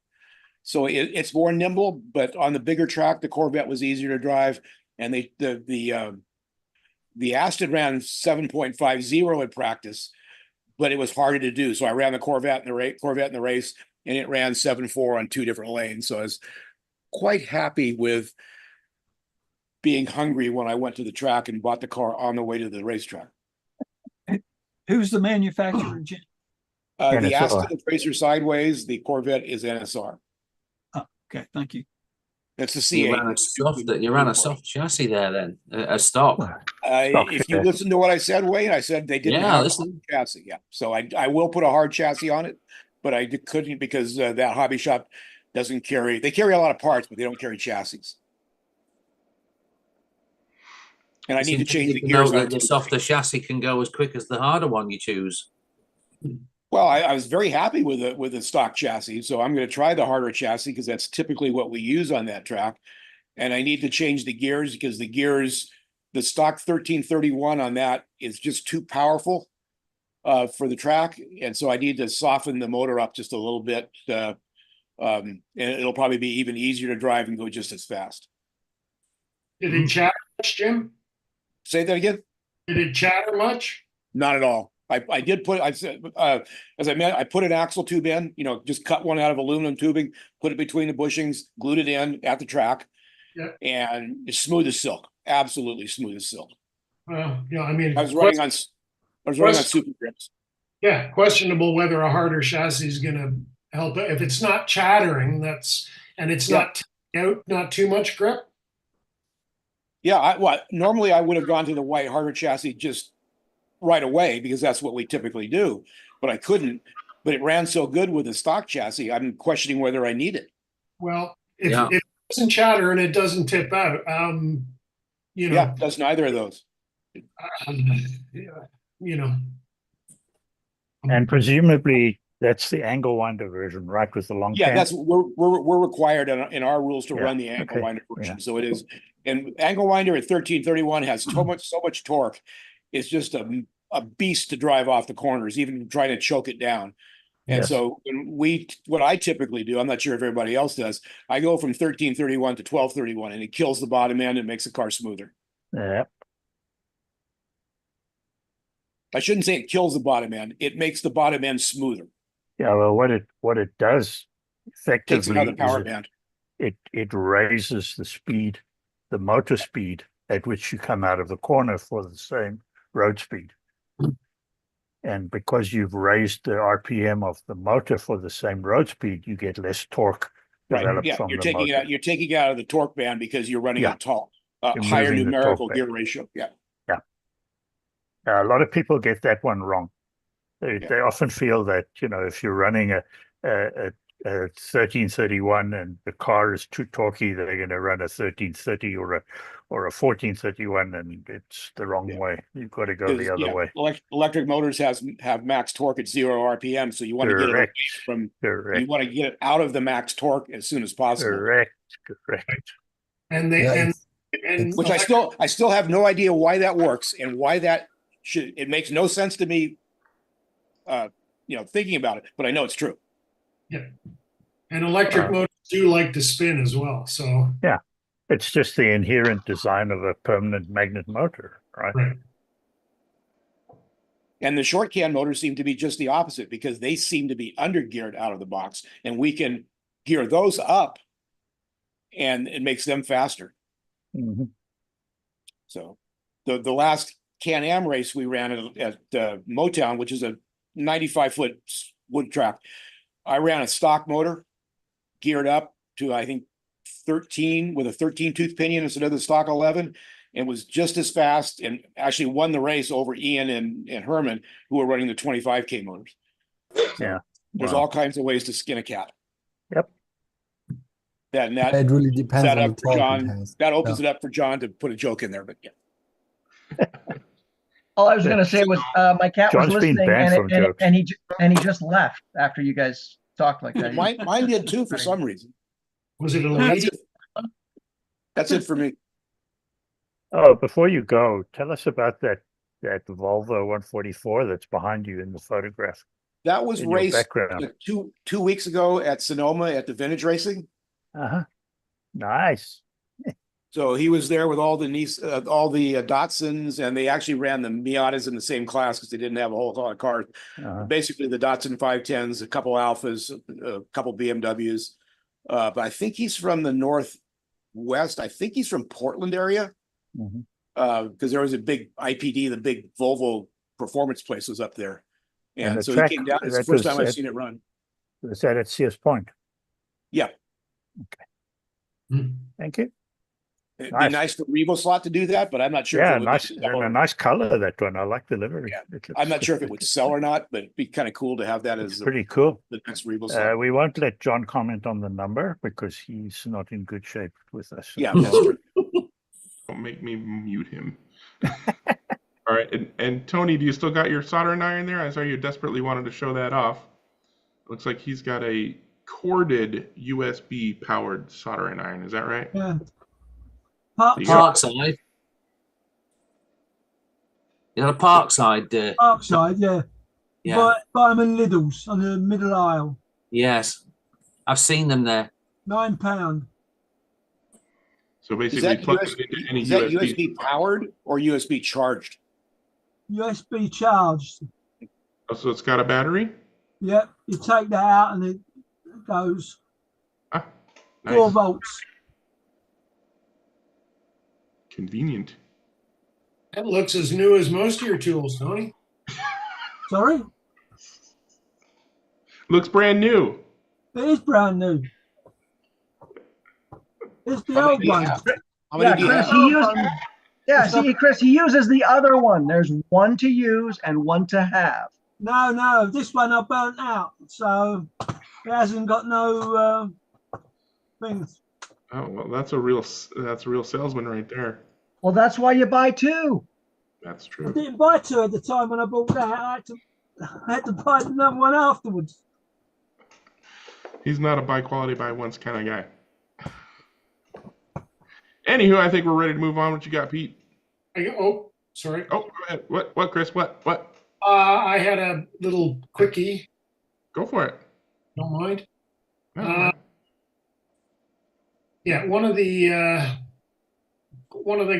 So it's more nimble, but on the bigger track, the Corvette was easier to drive. And the Aston ran 7.50 in practice, but it was harder to do. So I ran the Corvette in the race, and it ran 7.4 on 2 different lanes. So I was quite happy with being hungry when I went to the track and bought the car on the way to the racetrack. Who's the manufacturer, Jim? The NSR. Aston is Racer Sideways. The Corvette is NSR. Oh, okay, thank you. That's the C8. You ran a soft chassis there then, a stock. If you listen to what I said, Wayne, I said they didn't have a hard chassis. Yeah, so I will put a hard chassis on it, but I couldn't because that hobby shop doesn't carry. They carry a lot of parts, but they don't carry chassis. And I need to change the gears. The softer chassis can go as quick as the harder one you choose. Well, I was very happy with the stock chassis, so I'm going to try the harder chassis because that's typically what we use on that track. And I need to change the gears because the stock 1331 on that is just too powerful for the track, and so I need to soften the motor up just a little bit, and it'll probably be even easier to drive and go just as fast. Did it chatter much, Jim? Say that again. Did it chatter much? Not at all. I did put, as I meant, I put an axle tube in, just cut one out of aluminum tubing, put it between the bushings, glued it in at the track, and it's smooth as silk. Absolutely smooth as silk. Well, I mean, I was running on super grips. Yeah, questionable whether a harder chassis is going to help. If it's not chattering, and it's not out, not too much grip. Yeah, normally I would have gone to the white harder chassis just right away because that's what we typically do, but I couldn't. But it ran so good with the stock chassis, I'm questioning whether I need it. Well, if it doesn't chatter and it doesn't tip out, it does neither of those. And presumably that's the angle winder version, right? With the long cam? That's we're required in our rules to run the angle winder version. So it is, and angle winder at 1331 has so much torque. It's just a beast to drive off the corners, even trying to choke it down. And so what I typically do, I'm not sure if everybody else does, I go from 1331 to 1231, and it kills the bottom end and makes the car smoother. Yeah. I shouldn't say it kills the bottom end. It makes the bottom end smoother. Yeah, well, what it does effectively takes another power band. It raises the speed, the motor speed at which you come out of the corner for the same road speed. And because you've raised the RPM of the motor for the same road speed, you get less torque developed from the motor. You're taking it out of the torque band because you're running a higher numerical gear ratio. Yeah. A lot of people get that one wrong. They often feel that, if you're running a 1331 and the car is too torquey, they're going to run a 1330 or a 1431, and it's the wrong way. You've got to go the other way. Electric motors have max torque at 0 RPM, so you want to get it away from. You want to get it out of the max torque as soon as possible. Correct. And which I still have no idea why that works and why that should. It makes no sense to me. Thinking about it, but I know it's true. Yeah, and electric motors do like to spin as well. So it's just the inherent design of a permanent magnet motor, right? And the short can motors seem to be just the opposite because they seem to be under geared out of the box, and we can gear those up, and it makes them faster. Mm-hmm. So, the last Can-Am race we ran at Motown, which is a 95-foot wood track, I ran a stock motor, geared up to, I think, 13 with a 13-tooth pinion instead of the stock 11, and was just as fast and actually won the race over Ian and Herman, who were running the 25K motors. So there's all kinds of ways to skin a cat. Yep. It really depends on the torque John. That opens it up for John to put a joke in there, but All I was going to say was my cat John's was listening, and he just left after you guys talked like that. Mine did too for some reason. Was it a lady? That's it for me. Oh, before you go, tell us about that Volvo 144 that's behind you in the photograph. That was in your raced background. two weeks ago at Sonoma at the Vintage Racing. Nice. So he was there with all the Datsuns, and they actually ran the Miatas in the same class because they didn't have a whole lot of cars. Basically, the Datsun 510s, a couple Alphas, a couple BMWs. But I think he's from the Northwest. I think he's from Portland area. Because there was a big IPD, the big Volvo performance place was up there. And so he came down. It's the first time I've seen it run. Was that at Sears Point? Yeah. Okay. Thank you. It'd be nice for Revo slot to do that, but I'm not sure. Yeah, if it would nice, and a nice color, that one. I like the livery. Yeah. I'm not sure if it would sell or not, but it'd be kind of cool to have that as pretty cool. The next Revo slot. We won't let John comment on the number because he's not in good shape with us. Yeah, that's true. Don't make me mute him. All right, and Tony, do you still got your soldering iron there? I saw you desperately wanted to show that off. Looks like he's got a corded USB powered soldering iron. Is that right? Yeah. Parkside. You got a Parkside. Parkside, yeah. Yeah. Buy them in Lidl's on the middle aisle. Yes, I've seen them there. £9. So basically, plug it into any is that USB powered or USB charged? USB charged. Oh, so it's got a battery? Yep. You take that out and it goes. Nice. 4 volts. Convenient. That looks as new as most of your tools, Tony. Sorry? Looks brand new. It is brand new. It's the old one. Chris, he uses the other one. There's one to use and one to have. No, this one I burnt out, so it hasn't got no things. Oh well, that's a real salesman right there. Well, that's why you buy 2. That's true. I didn't buy 2 at the time when I bought that. I had to buy another one afterwards. He's not a buy quality, buy once kind of guy. Anywho, I think we're ready to move on. What you got, Pete? Sorry. Oh, go ahead. What, Chris? What? I had a little quickie. Go for it. Don't mind. No, yeah, one of the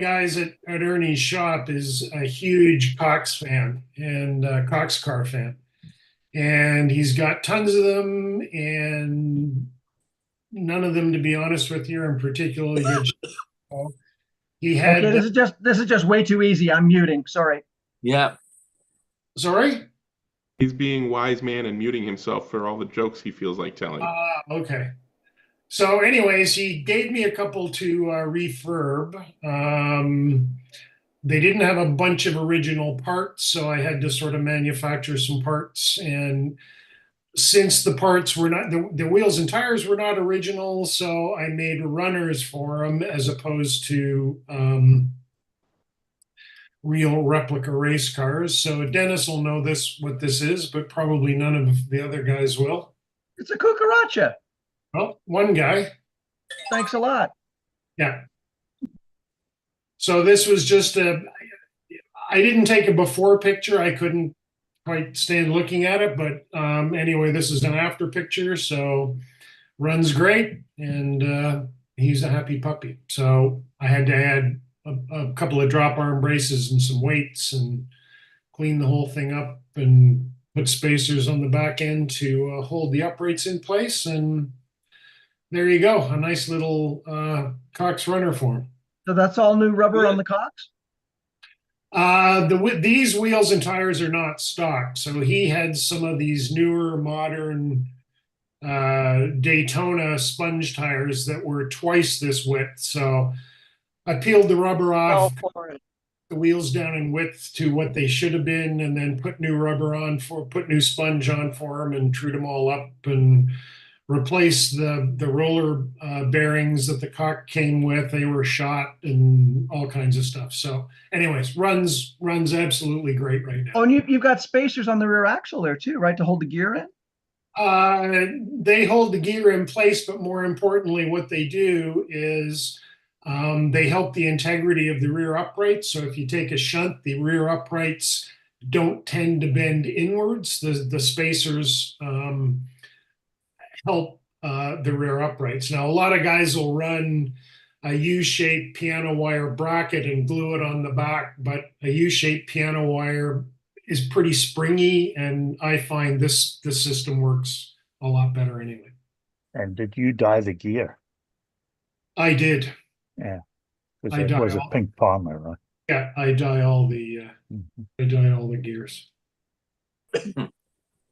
guys at Ernie's shop is a huge Cox fan and Cox car fan, and he's got tons of them, and none of them, to be honest with you, are in particularly good shape. He had. Okay, this is just way too easy. I'm muting. Sorry. Yeah. Sorry? He's being wise man and muting himself for all the jokes he feels like telling. Okay. So anyways, he gave me a couple to refurb. They didn't have a bunch of original parts, so I had to sort of manufacture some parts. And since the parts were not, the wheels and tires were not original, so I made runners for them as opposed to real replica race cars. So Dennis will know what this is, but probably none of the other guys will. It's a cucaracha. Well, one guy. Thanks a lot. Yeah. So this was just I didn't take a before picture. I couldn't quite stand looking at it, but anyway, this is an after picture. So runs great, and he's a happy puppy. So I had to add a couple of drop arm braces and some weights and clean the whole thing up and put spacers on the back end to hold the uprights in place. And there you go, a nice little Cox runner for him. So that's all new rubber on the Cox? These wheels and tires are not stock. So he had some of these newer modern Daytona sponge tires that were twice this width. So I peeled the rubber off, the wheels down in width to what they should have been, and then put new rubber on put new sponge on for them and trued them all up and replaced the roller bearings that the Cox came with. They were shot and all kinds of stuff. So anyways, runs absolutely great right now. Oh, and you've got spacers on the rear axle there too, right? To hold the gear in? They hold the gear in place, but more importantly, what they do is They help the integrity of the rear uprights. So if you take a shunt, the rear uprights don't tend to bend inwards. The spacers help the rear uprights. Now, a lot of guys will run a U-shaped piano wire bracket and glue it on the back, but a U-shaped piano wire is pretty springy, and I find this system works a lot better anyway. And did you dye the gear? I did. Yeah, because it was a pink Palmer, right? Yeah, I dye all the gears. And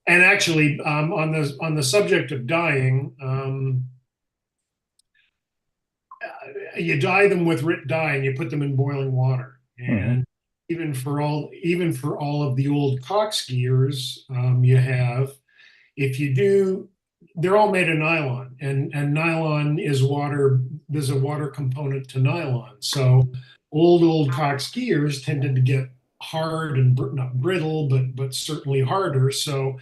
actually, on the subject of dyeing, you dye them with RIT dye and you put them in boiling water. And even for all of the old Cox gears, you have, if you do, they're all made of nylon, and nylon is water. There's a water component to nylon. So old Cox gears tended to get hard and not brittle, but certainly harder. So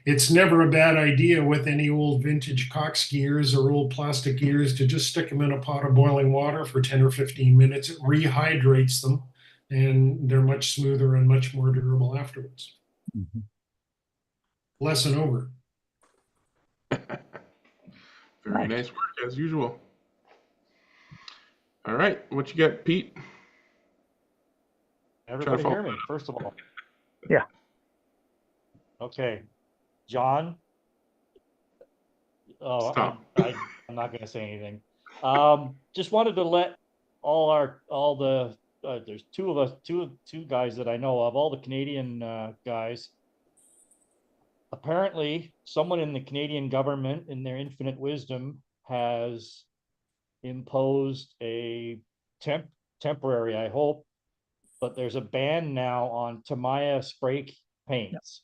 it's never a bad idea with any old vintage Cox gears or old plastic gears to just stick them in a pot of boiling water for 10 or 15 minutes. It rehydrates them, and they're much smoother and much more durable afterwards. Lesson over. Very nice work as usual. All right, what you got, Pete? Everybody hear me, first of all? Yeah. Okay. John? Oh, I'm not going to say anything. Just wanted to let there's two guys that I know of, all the Canadian guys. Apparently, someone in the Canadian government, in their infinite wisdom, has imposed a temporary, I hope, but there's a ban now on Tamiya spray paints.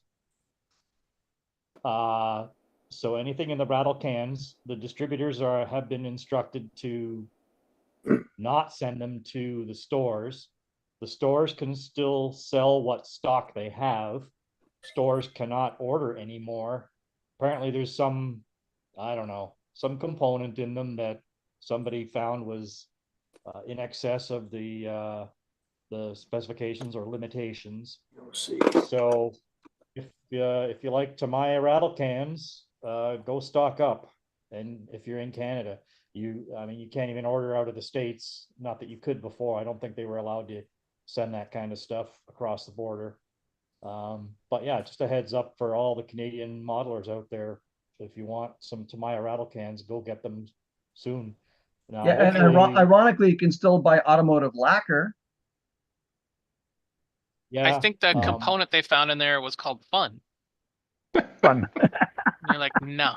So anything in the rattle cans, the distributors have been instructed to not send them to the stores. The stores can still sell what stock they have. Stores cannot order anymore. Apparently there's some, I don't know, some component in them that somebody found was in excess of the specifications or limitations. So if you like Tamiya rattle cans, go stock up. And if you're in Canada, you can't even order out of the States. Not that you could before. I don't think they were allowed to send that kind of stuff across the border. But yeah, just a heads up for all the Canadian modelers out there. If you want some Tamiya rattle cans, go get them soon. Now, yeah, and ironically, you can still buy automotive lacquer. Yeah, I think the component they found in there was called fun. Fun. You're like, no.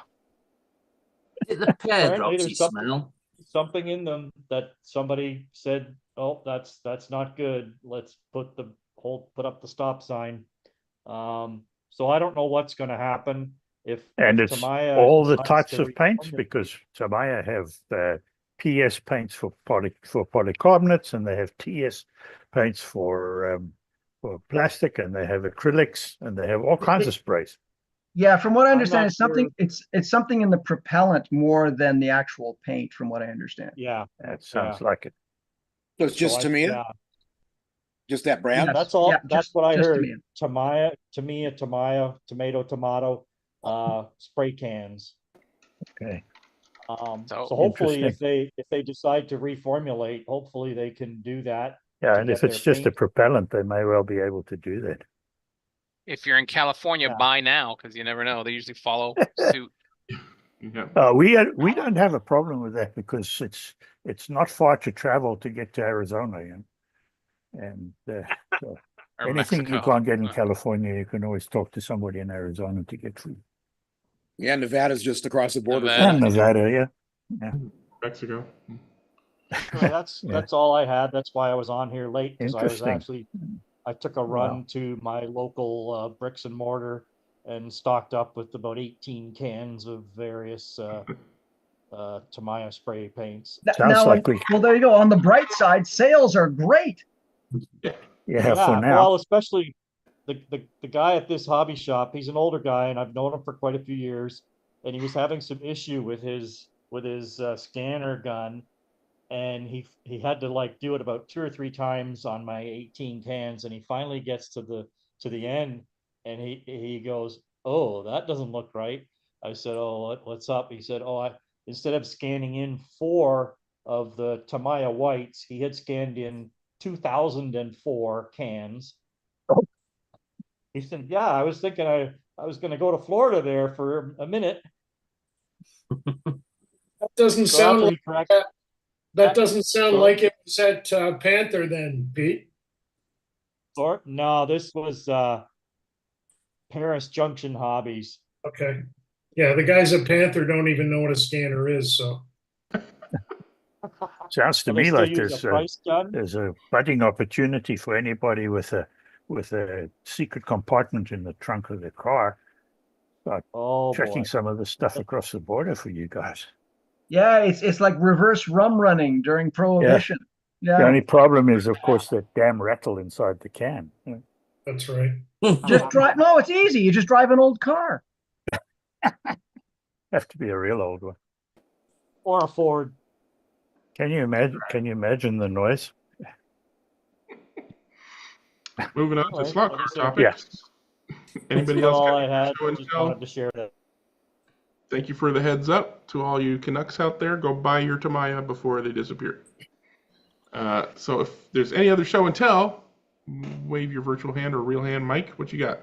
The pear drops you smell. Something in them that somebody said, oh, that's not good. Let's put up the stop sign. So I don't know what's going to happen if it's Tamiya all the types of paints, because Tamiya have PS paints for polycarbonates, and they have TS paints for plastic, and they have acrylics, and they have all kinds of sprays. Yeah, from what I understand, it's something in the propellant more than the actual paint, from what I understand. Yeah, that sounds like it. So it's just Tamiya? Just that brand? Yes. That's all. Yeah, that's what I heard. Tamiya. Tamiya, tomato, spray cans. Okay. So hopefully, if they decide to reformulate, hopefully they can do that. Yeah, and if it's just a propellant, they may well be able to do that. If you're in California, buy now, because you never know. They usually follow suit. We don't have a problem with that, because it's not far to travel to get to Arizona, and so anything Mexico. You can't get in California, you can always talk to somebody in Arizona to get through. Yeah, Nevada's just across the border. Nevada, yeah. Mexico. Well, that's all I had. That's why I was on here late, because I took a run to my local bricks and mortar and stocked up with about 18 cans of various Tamiya spray paints. Well, there you go. On the bright side, sales are great. Yeah, for now. Well, especially the guy at this hobby shop. He's an older guy, and I've known him for quite a few years. And he was having some issue with his scanner gun, and he had to like do it about 2 or 3 times on my 18 cans, and he finally gets to the end, and he goes, "Oh, that doesn't look right." I said, "Oh, what's up?" He said, "Oh, instead of scanning in 4 of the Tamiya whites, he had scanned in 2004 cans." He said, "Yeah, I was thinking I was going to go to Florida there for a minute." That doesn't So sound after like he correct, that doesn't sound Sorry? like it was at Panther then, Pete. or no, this was Paris Junction Hobbies. Okay. Yeah, the guys at Panther don't even know what a scanner is, so. Sounds to Well, they me still like use a price gun. there's a budding opportunity for anybody with a secret compartment in the trunk of their car. Oh Checking boy. some of the stuff across the border for you guys. Yeah, it's like reverse rum running during Prohibition. The Yeah. only problem is, of course, that damn rattle inside the can. Yeah. That's right. Just drive. No, it's easy. You just drive an old car. Have to be a real old one. Or a Ford. Can you imagine the noise? Moving on to slot car topics. Anybody That's else all got I had. show and Just tell? wanted to share that. Thank you for the heads up to all you Canucks out there. Go buy your Tamiya before they disappear. So if there's any other show and tell, wave your virtual hand or real hand. Mike, what you got?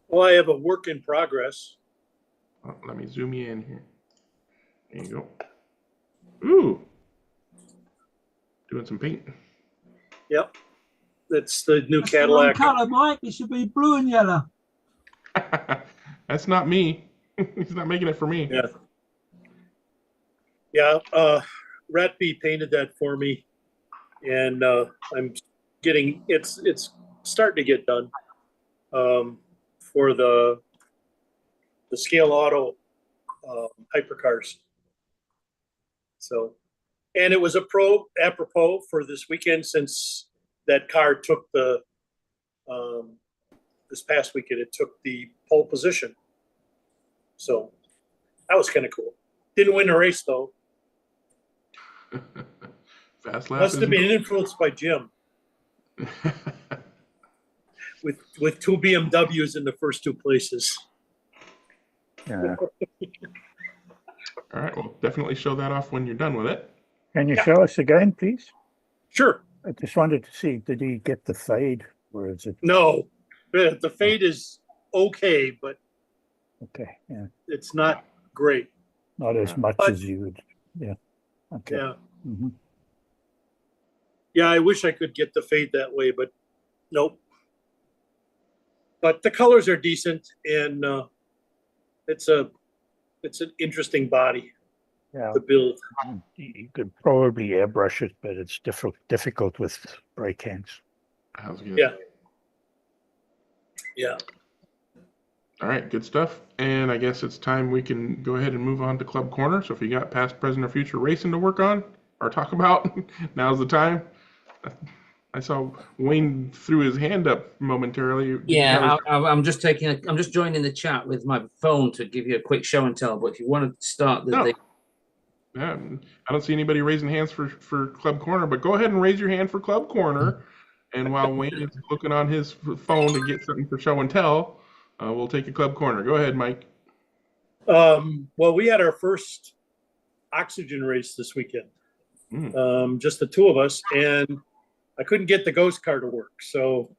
Well, I have a work in progress. Oh, let me zoom you in here. There you go. Ooh. Doing some paint. Yep. That's the new That's the wrong Cadillac. colour, Mike. It should be blue and yellow. That's not me. He's not making it for me. Yeah. Yeah. Ratby painted that for me, and I'm getting it's starting to get done for the Scale Auto hypercars. So, and it was apropos for this weekend, since that car took the this past weekend, it took the pole position. So that was kind of cool. Didn't win the race though. Fast lap. Must have been influenced by Jim. with 2 BMWs in the first 2 places. Yeah. All right. Well, definitely show that off when you're done with it. Can you show us again, please? Sure. I just wanted to see, did he get the fade, or is it? No, the fade is okay, but Okay, yeah. It's not great. Not as much as you would. Yeah. Okay. Yeah. Mm-hmm. Yeah, I wish I could get the fade that way, but nope. But the colors are decent, and it's an interesting body Yeah. to build. You could probably airbrush it, but it's difficult with spray cans. Yeah. Yeah. All right, good stuff. And I guess it's time we can go ahead and move on to Club Corner. So if you got past, present, or future racing to work on or talk about, now's the time. I saw Wayne threw his hand up momentarily. Yeah, I'm just joining the chat with my phone to give you a quick show and tell. But if you want to start the Yeah, I don't see anybody raising hands for Club Corner, but go ahead and raise your hand for Club Corner. And while Wayne is looking on his phone to get something for show and tell, we'll take a Club Corner. Go ahead, Mike. Well, we had our first oxygen race this weekend. Just the 2 of us, and I couldn't get the ghost car to work. So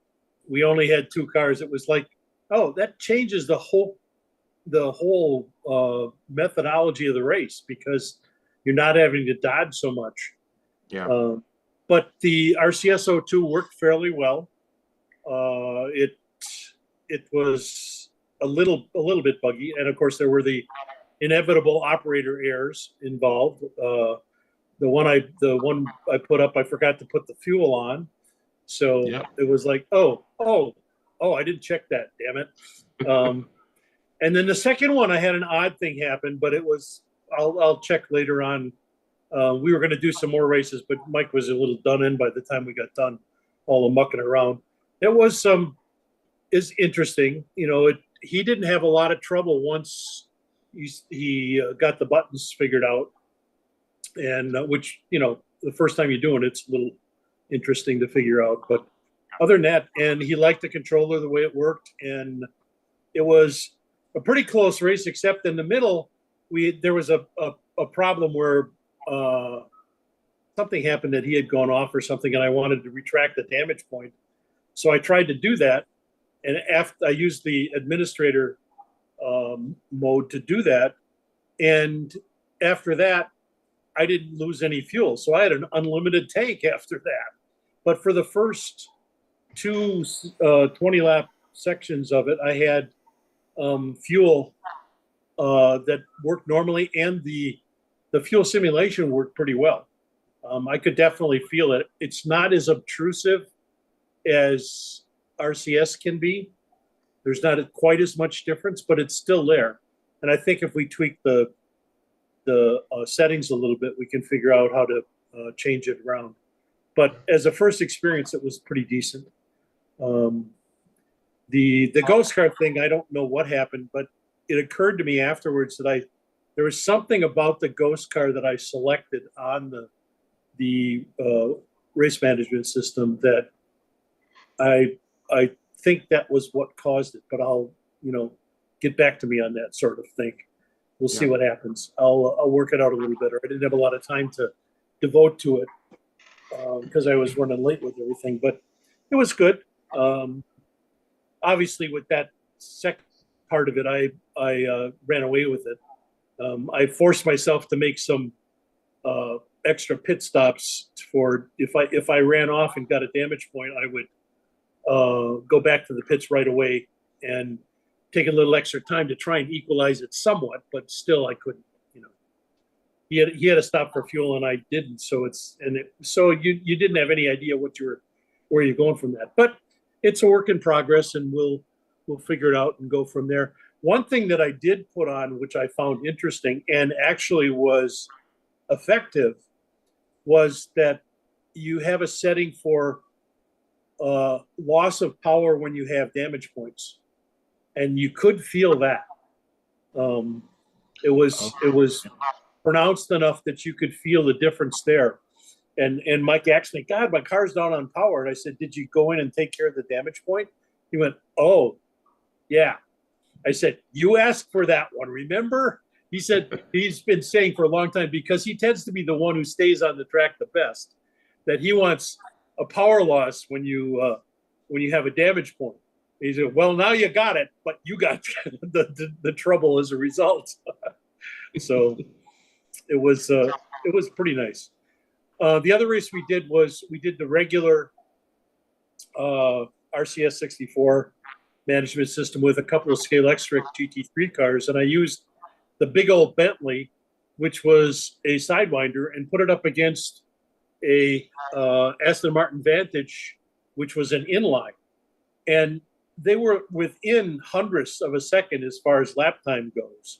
we only had 2 cars. It was like, oh, that changes the whole methodology of the race, because you're not having to dodge so much. Yeah. But the RCS02 worked fairly well. It was a little bit buggy, and of course there were the inevitable operator errors involved. The one I put up, I forgot to put the fuel on, so it was like, oh, I didn't check that, damn it. And then the second one, I had an odd thing happen, but it was, I'll check later on. We were going to do some more races, but Mike was a little done in by the time we got done, all the mucking around. It was is interesting. You know, he didn't have a lot of trouble once he got the buttons figured out. and which, you know, the first time you're doing it's a little interesting to figure out. But other than that, and he liked the controller, the way it worked, and it was a pretty close race, except in the middle, there was a problem where something happened that he had gone off or something, and I wanted to retract the damage point. So I tried to do that, and after I used the administrator mode to do that, and after that, I didn't lose any fuel. So I had an unlimited tank after that. But for the first two 20-lap sections of it, I had fuel that worked normally, and the fuel simulation worked pretty well. I could definitely feel it. It's not as obtrusive as RCS can be. There's not quite as much difference, but it's still there. And I think if we tweak the settings a little bit, we can figure out how to change it around. But as a first experience, it was pretty decent. The ghost car thing, I don't know what happened, but it occurred to me afterwards that there was something about the ghost car that I selected on the race management system that I think that was what caused it. But I'll, you know, get back to me on that sort of thing. We'll see what happens. I'll work it out a little better. I didn't have a lot of time to devote to it because I was running late with everything, but it was good. Obviously, with that second part of it, I ran away with it. I forced myself to make some extra pit stops for if I ran off and got a damage point, I would go back to the pits right away and take a little extra time to try and equalize it somewhat, but still I couldn't. You know, he had to stop for fuel and I didn't. So so you didn't have any idea where you're going from that. But it's a work in progress, and we'll figure it out and go from there. One thing that I did put on, which I found interesting and actually was effective, was that you have a setting for loss of power when you have damage points, and you could feel that. It was pronounced enough that you could feel the difference there. And Mike asked me, God, my car's down on power. And I said, did you go in and take care of the damage point? He went, oh, yeah. I said, you asked for that one, remember? He said he's been saying for a long time, because he tends to be the one who stays on the track the best, that he wants a power loss when you have a damage point. He said, well, now you got it, but you got the trouble as a result. So it was pretty nice. The other race we did the regular RCS 64 management system with a couple of Scale X-Trick GT3 cars, and I used the big old Bentley, which was a Sidewinder, and put it up against a Aston Martin Vantage, which was an inline, and they were within hundredths of a second as far as lap time goes.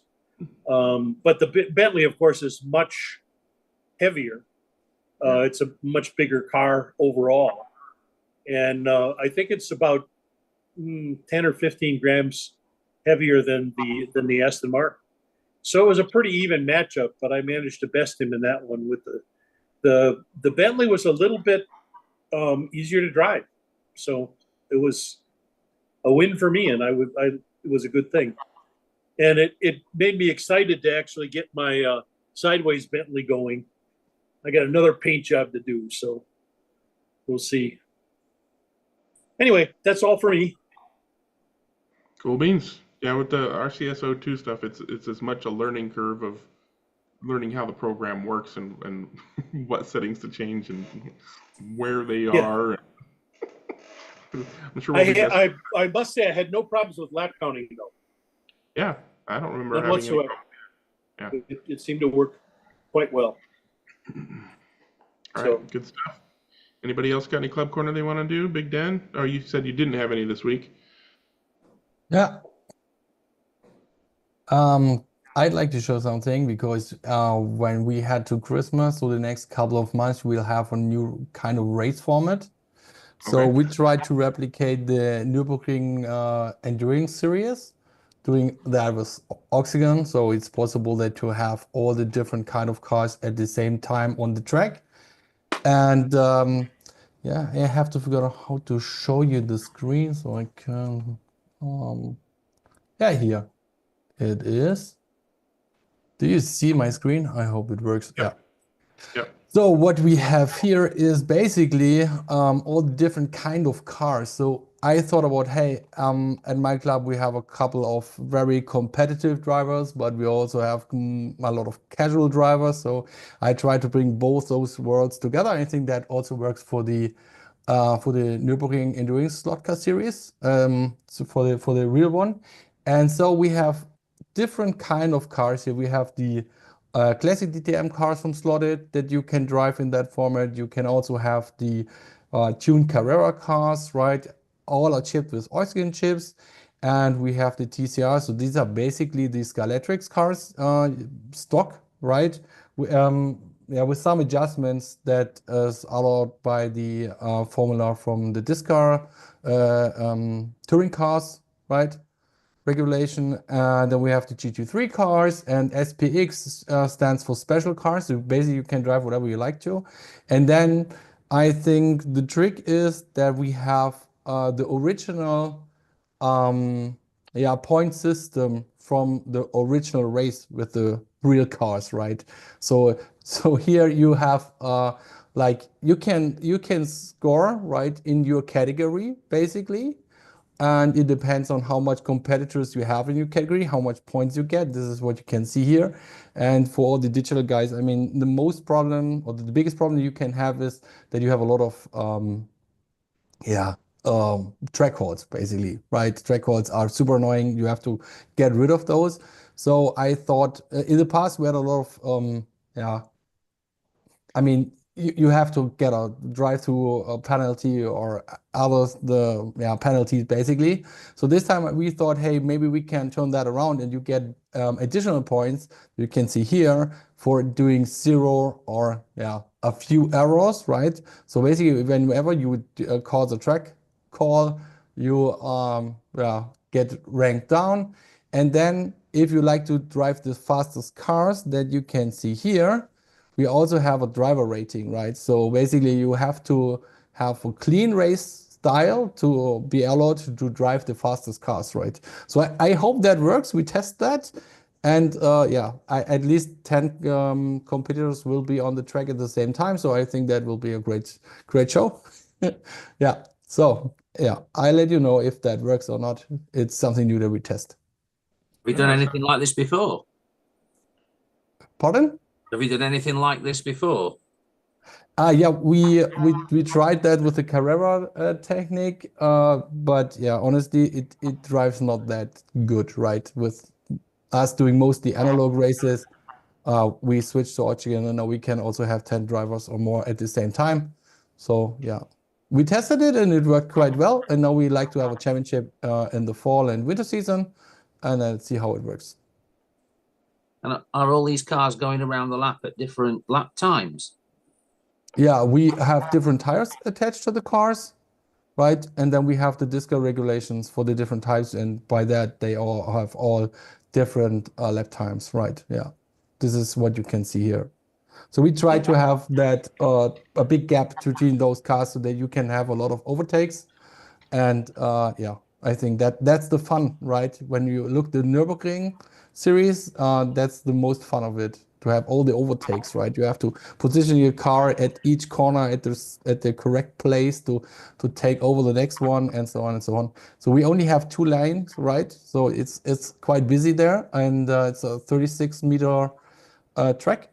But the Bentley, of course, is much heavier. It's a much bigger car overall. And I think it's about 10 or 15 grams heavier than the Aston Martin. So it was a pretty even matchup, but I managed to best him in that one. With the Bentley was a little bit easier to drive. So it was a win for me, and it was a good thing. And it made me excited to actually get my sideways Bentley going. I got another paint job to do, so we'll see. Anyway, that's all for me. Cool beans. Yeah, with the RCS02 stuff, it's as much a learning curve of learning how the program works and what settings to change and where they are. I'm sure I must say I had no problems with lap counting though. Yeah, I don't remember None having whatsoever. Any. Yeah, it seemed to work quite well. All right, good stuff. Anybody else got any Club Corner they want to do? Big Dan? Oh, you said you didn't have any this week. Yeah. I'd like to show something because when we head to Christmas, so the next couple of months, we'll have a new kind of race format. So we try to replicate the Nürburgring Enduring Series. doing that with oxygen, so it's possible that to have all the different kind of cars at the same time on the track. And yeah, I have to figure out how to show you the screen so I can yeah, here it is. Do you see my screen? I hope it works. Yeah. Yep. So what we have here is basically all the different kind of cars. So I thought about, hey, at my club we have a couple of very competitive drivers, but we also have a lot of casual drivers. So I try to bring both those worlds together. I think that also works for the Nürburgring Endurance Slot Car Series, so for the real one. And so we have different kind of cars here. We have the classic DTM cars from Slotted that you can drive in that format. You can also have the tuned Carrera cars, right? All are chipped with oxygen chips. And we have the TCR. So these are basically the Scalextric cars stock, right? Yeah, with some adjustments that is allowed by the formula from the Discar touring cars, right? Regulation. Then we have the GT3 cars, and SPX stands for special cars. So basically you can drive whatever you like to. And then I think the trick is that we have the original point system from the original race with the real cars, right? So here you have like you can score, right, in your category basically. And it depends on how much competitors you have in your category, how much points you get. This is what you can see here. And for all the digital guys, I mean, the most problem or the biggest problem you can have is that you have a lot of track halts basically, right? Track halts are super annoying. You have to get rid of those. So I thought in the past we had a lot of I mean, you have to get a drive-through penalty or others, penalties basically. So this time we thought, hey, maybe we can turn that around and you get additional points. You can see here for doing 0 or a few errors, right? So basically, whenever you would cause a track call, you get ranked down. And then if you like to drive the fastest cars that you can see here, we also have a driver rating, right? So basically you have to have a clean race style to be allowed to drive the fastest cars, right? So I hope that works. We test that. And at least 10 competitors will be on the track at the same time. So I think that will be a great show. Yeah. So I'll let you know if that works or not. It's something new that we test. Have you done anything like this before? Pardon? Have you done anything like this before? Yeah, we tried that with the Carrera technique, but yeah, honestly, it drives not that good, right? With us doing mostly analog races, we switched to oxygen, and now we can also have 10 drivers or more at the same time. So yeah, we tested it and it worked quite well. And now we like to have a championship in the fall and winter season, and then see how it works. And are all these cars going around the lap at different lap times? Yeah, we have different tires attached to the cars, right? And then we have the Discar regulations for the different types, and by that they all have all different lap times, right? Yeah, this is what you can see here. So we try to have that a big gap between those cars so that you can have a lot of overtakes, and I think that's the fun, right? When you look the Nürburgring series, that's the most fun of it, to have all the overtakes, right? You have to position your car at each corner at the correct place to take over the next one, and so on and so on. So we only have 2 lanes, right? So it's quite busy there, and it's a 36-meter track,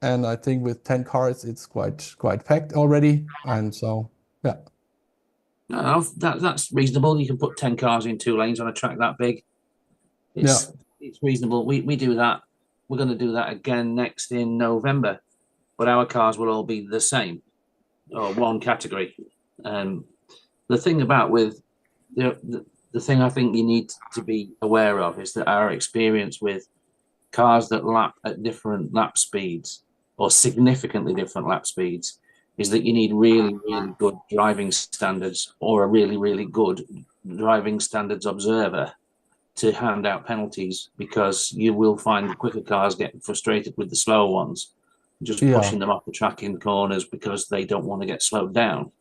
and I think with 10 cars it's quite packed already, and so yeah. No, that's reasonable. You can put 10 cars in 2 lanes on a track that big. It's reasonable. We do that. We're going to do that again next in November, but our cars will all be the same, or one category. The thing about with the thing I think you need to be aware of is that our experience with cars that lap at different lap speeds, or significantly different lap speeds, is that you need really, really good driving standards, or a really, really good driving standards observer to hand out penalties, because you will find the quicker cars getting frustrated with the slower ones, just pushing them off the track in corners because they don't want to get slowed down.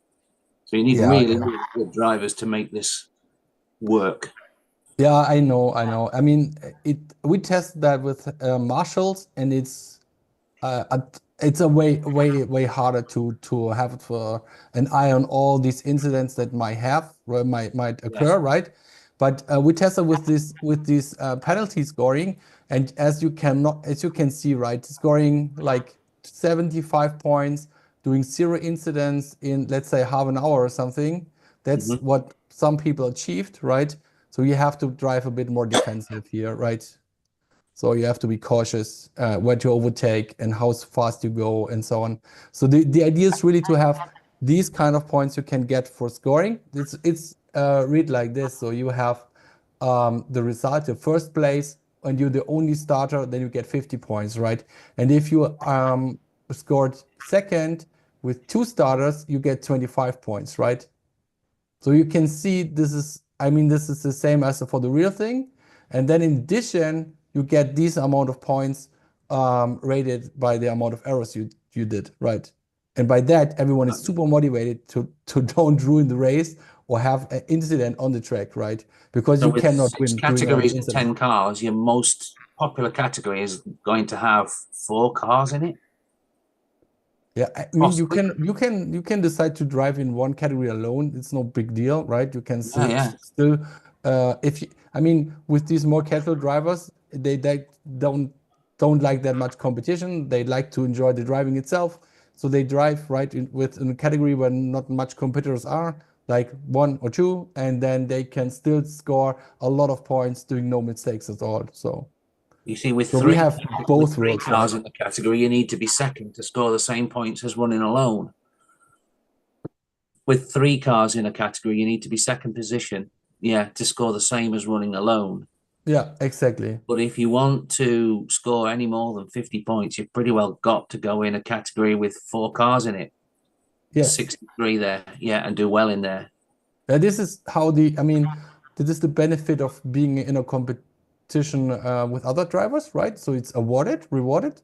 So you need really good drivers to make this work. Yeah, I know. I mean, we test that with marshals, and it's a way harder to have an eye on all these incidents that might occur, right? But we tested with these penalty scoring, and as you can see, right, scoring like 75 points, doing 0 incidents in, let's say, half an hour or something. That's what some people achieved, right? So you have to drive a bit more defensive here, right? So you have to be cautious where to overtake and how fast you go and so on. So the idea is really to have these kind of points you can get for scoring. It's read like this. So you have the result, your first place, and you're the only starter, then you get 50 points, right? And if you scored second with 2 starters, you get 25 points, right? So you can see this is the same as for the real thing. And then in addition, you get this amount of points rated by the amount of errors you did, right? And by that, everyone is super motivated to don't ruin the race or have an incident on the track, right? Because So you with cannot 6 win categories doing and 10 cars, your most popular category is going to have 4 cars in it. Yeah, I mean, you can decide to drive in one category alone. It's no big deal, right? You can still with these more casual drivers, they don't like that much competition. They like to enjoy the driving itself, so they drive right in a category where not much competitors are, like 1 or 2, and then they can still score a lot of points doing no mistakes at all. So. You see, with So three, we have both with 3 worlds, cars right? in the category, you need to be second to score the same points as running alone. With 3 cars in a category, you need to be second position, to score the same as running alone. Yeah, exactly. But if you want to score any more than 50 points, you've pretty well got to go in a category with 4 cars in it. Yes. 63 there, and do well in there. This is how this is the benefit of being in a competition with other drivers, right? So it's rewarded,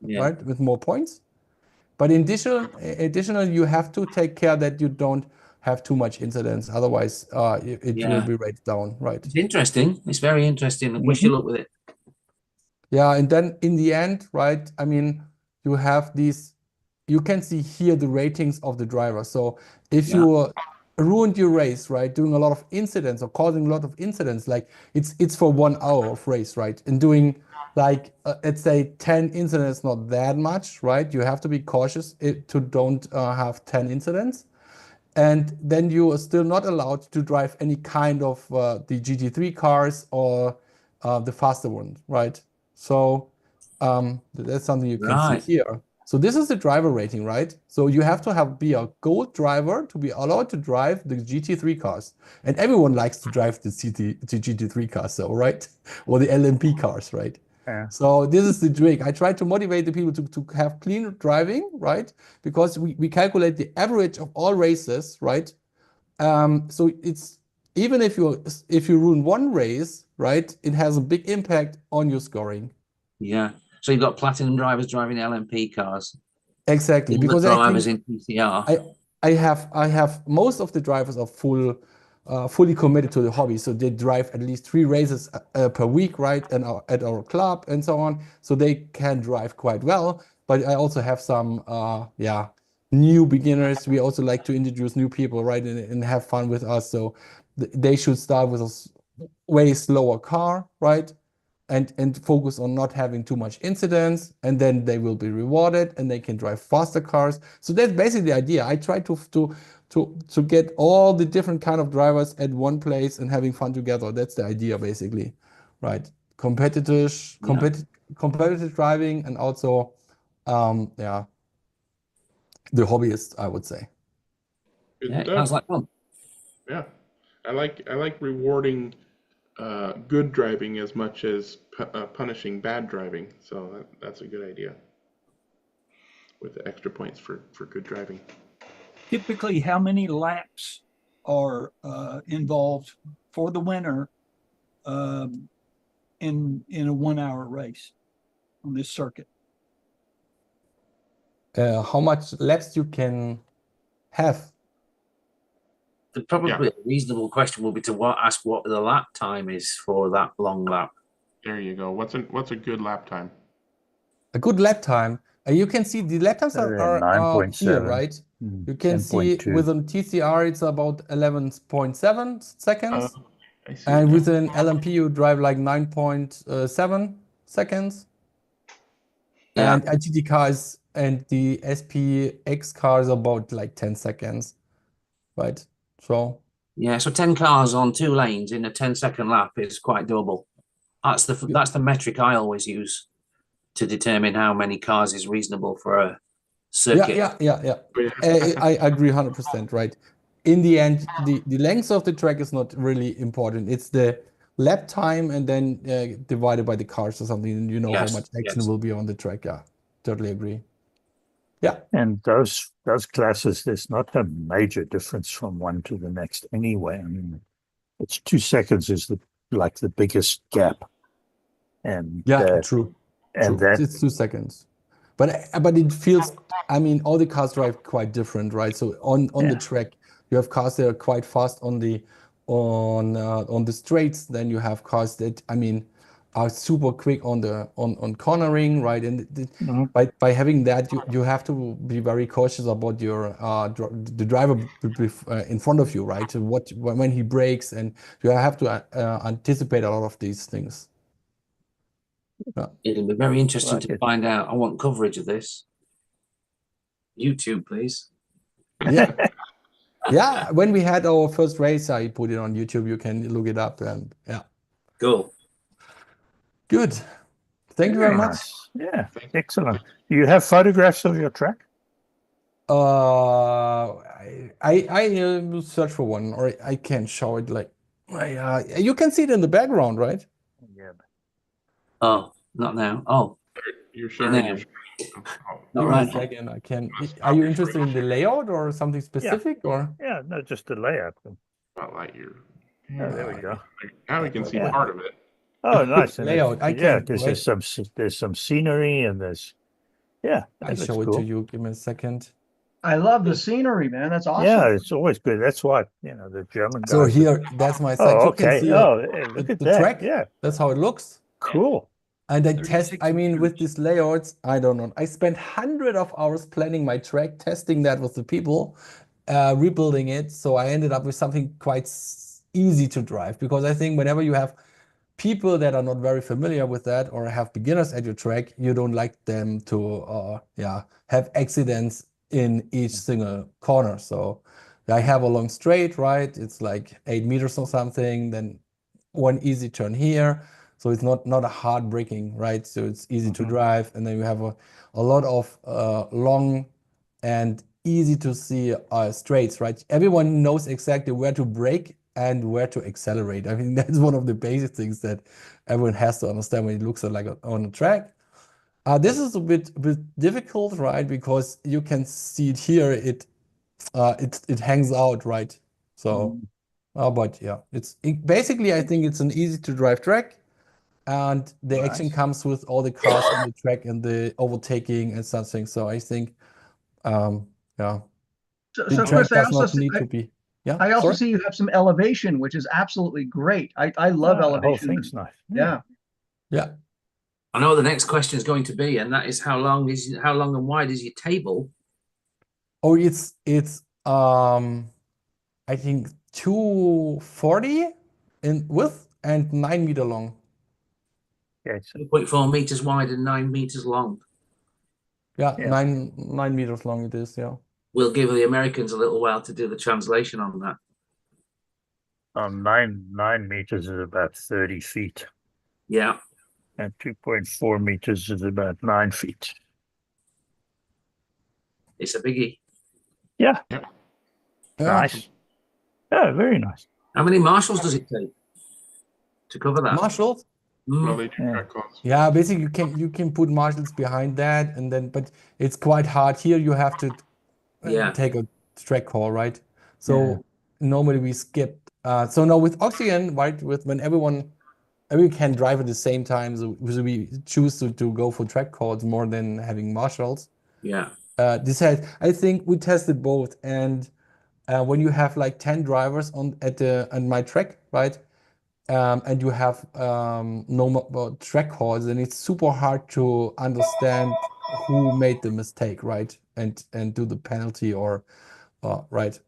right, with more points. But in additional, you have to take care that you don't have too much incidents. Otherwise, it will be rated down, right? It's interesting. It's very interesting. I wish you luck with it. Yeah, and then in the end, right, I mean, you have these, you can see here the ratings of the driver. So if you ruined your race, right, doing a lot of incidents or causing a lot of incidents, like it's for 1 hour of race, right, and doing like let's say 10 incidents, not that much, right? You have to be cautious to don't have 10 incidents. And then you are still not allowed to drive any kind of the GT3 cars or the faster ones, right? So that's something you can see here. So this is the driver rating, right? So you have to be a gold driver to be allowed to drive the GT3 cars. And everyone likes to drive the GT3 cars, so right? Or the LMP cars, right? Yeah. So this is the trick. I try to motivate the people to have clean driving, right? Because we calculate the average of all races, right? So it's even if you ruin one race, right, it has a big impact on your scoring. Yeah. So you've got platinum drivers driving LMP cars. Exactly, because drivers in PCR. I have most of the drivers are fully committed to the hobby, so they drive at least 3 races per week, right, and at our club and so on, so they can drive quite well. But I also have some new beginners. We also like to introduce new people, right, and have fun with us. So they should start with a way slower car, right, and focus on not having too much incidents, and then they will be rewarded and they can drive faster cars. So that's basically the idea. I try to get all the different kind of drivers at one place and having fun together. That's the idea, basically, right? Competitive driving, and also the hobbyist, I would say. It sounds like fun. Yeah, I like rewarding good driving as much as punishing bad driving. So that's a good idea, with the extra points for good driving. Typically, how many laps are involved for the winner in a 1 hour race on this circuit? How much laps you can have? Probably a reasonable question will be to ask what the lap time is for that long lap. There you go. What's a good lap time? A good lap time. You can see the lap times are here, 9.7. right? You can see 10.2. with an TCR it's about 11.7 seconds, I see. and with an LMP you drive like 9.7 seconds. Yeah. And IGT cars and the SPX cars about like 10 seconds, right? So Yeah, so 10 cars on 2 lanes in a 10-second lap is quite doable. That's the metric I always use to determine how many cars is reasonable for a circuit. yeah. I agree 100%, right? In the end, the length of the track is not really important. It's the lap time and then divided by the cars or something, and you know how much action will be on the track. Yeah, totally agree. Yeah. And those classes, there's not a major difference from one to the next anyway. I mean, it's 2 seconds is the biggest gap. And true. And True. It's 2 seconds. But it feels, I mean, all the cars drive quite different, right? So on the track, you have cars that are quite fast on the straights. Then you have cars that, I mean, are super quick on cornering, right? And by having that, you have to be very cautious about your the driver in front of you, right? When he brakes, and you have to anticipate a lot of these things. It'll be very interesting to find out. I want coverage of this. YouTube, please. Yeah. Yeah, when we had our first race, I put it on YouTube. You can look it up, and yeah. Cool. Good. Thank you very much. Nice. Yeah, excellent. Do you have photographs of your track? I will search for one, or I can show it. Like, you can see it in the background, right? Yeah. Oh, not now. Oh, you're sharing. Not Give right. me a second. I can. Are you interested in the layout or something specific, or? Yeah, no, just the layout. Spotlight your. Oh, there we go. Now we can see part of it. Oh, nice. And Layout. I yeah, can. because there's some scenery and there's I show it to you. Give me a second. I love the scenery, man. That's awesome. Yeah, it's always good. That's what the German guys. So here, that's my site. Oh, You can okay. see Look at the that. track. Yeah, that's how it looks. Cool. And I test. I mean, with these layouts, I don't know. I spent hundreds of hours planning my track, testing that with the people, rebuilding it. So I ended up with something quite easy to drive, because I think whenever you have people that are not very familiar with that or have beginners at your track, you don't like them to have accidents in each single corner. So I have a long straight, right? It's like 8 meters or something, then one easy turn here. So it's not a hard braking, right? So it's easy to drive. And then you have a lot of long and easy to see straights, right? Everyone knows exactly where to brake and where to accelerate. I mean, that's one of the basic things that everyone has to understand when it looks like on a track. This is a bit difficult, right? Because you can see it here. It hangs out, right? So, but yeah, basically, I think it's an easy to drive track, and the action comes with all the cars on the track and the overtaking and something. So I think, So the track Chris, does not need to be. Yeah. I also sorry? see you have some elevation, which is absolutely great. I love The whole elevation. thing's nice. Yeah. Yeah. I know what the next question is going to be, and that is how long and wide is your table? Oh, it's I think 240 in width and 9 meter long. Yeah, 2.4 meters wide and 9 meters long. Yeah, 9 meters long it is. Yeah. We'll give the Americans a little while to do the translation on that. 9 meters is about 30 feet. Yeah. And 2.4 meters is about 9 feet. It's a biggie. Yeah. Nice. Yeah, very nice. How many marshals does it take to cover that? Marshals? Yeah, basically you can put marshals behind that, and then but it's quite hard. Here you have to take a track call, right? So normally we skip. So now with Oxygen, right, with when everyone we can drive at the same time, so we choose to go for track calls more than having marshals. Yeah. This has, I think we tested both, and when you have like 10 drivers on my track, right? And you have no track calls, and it's super hard to understand who made the mistake, right? And do the penalty or right.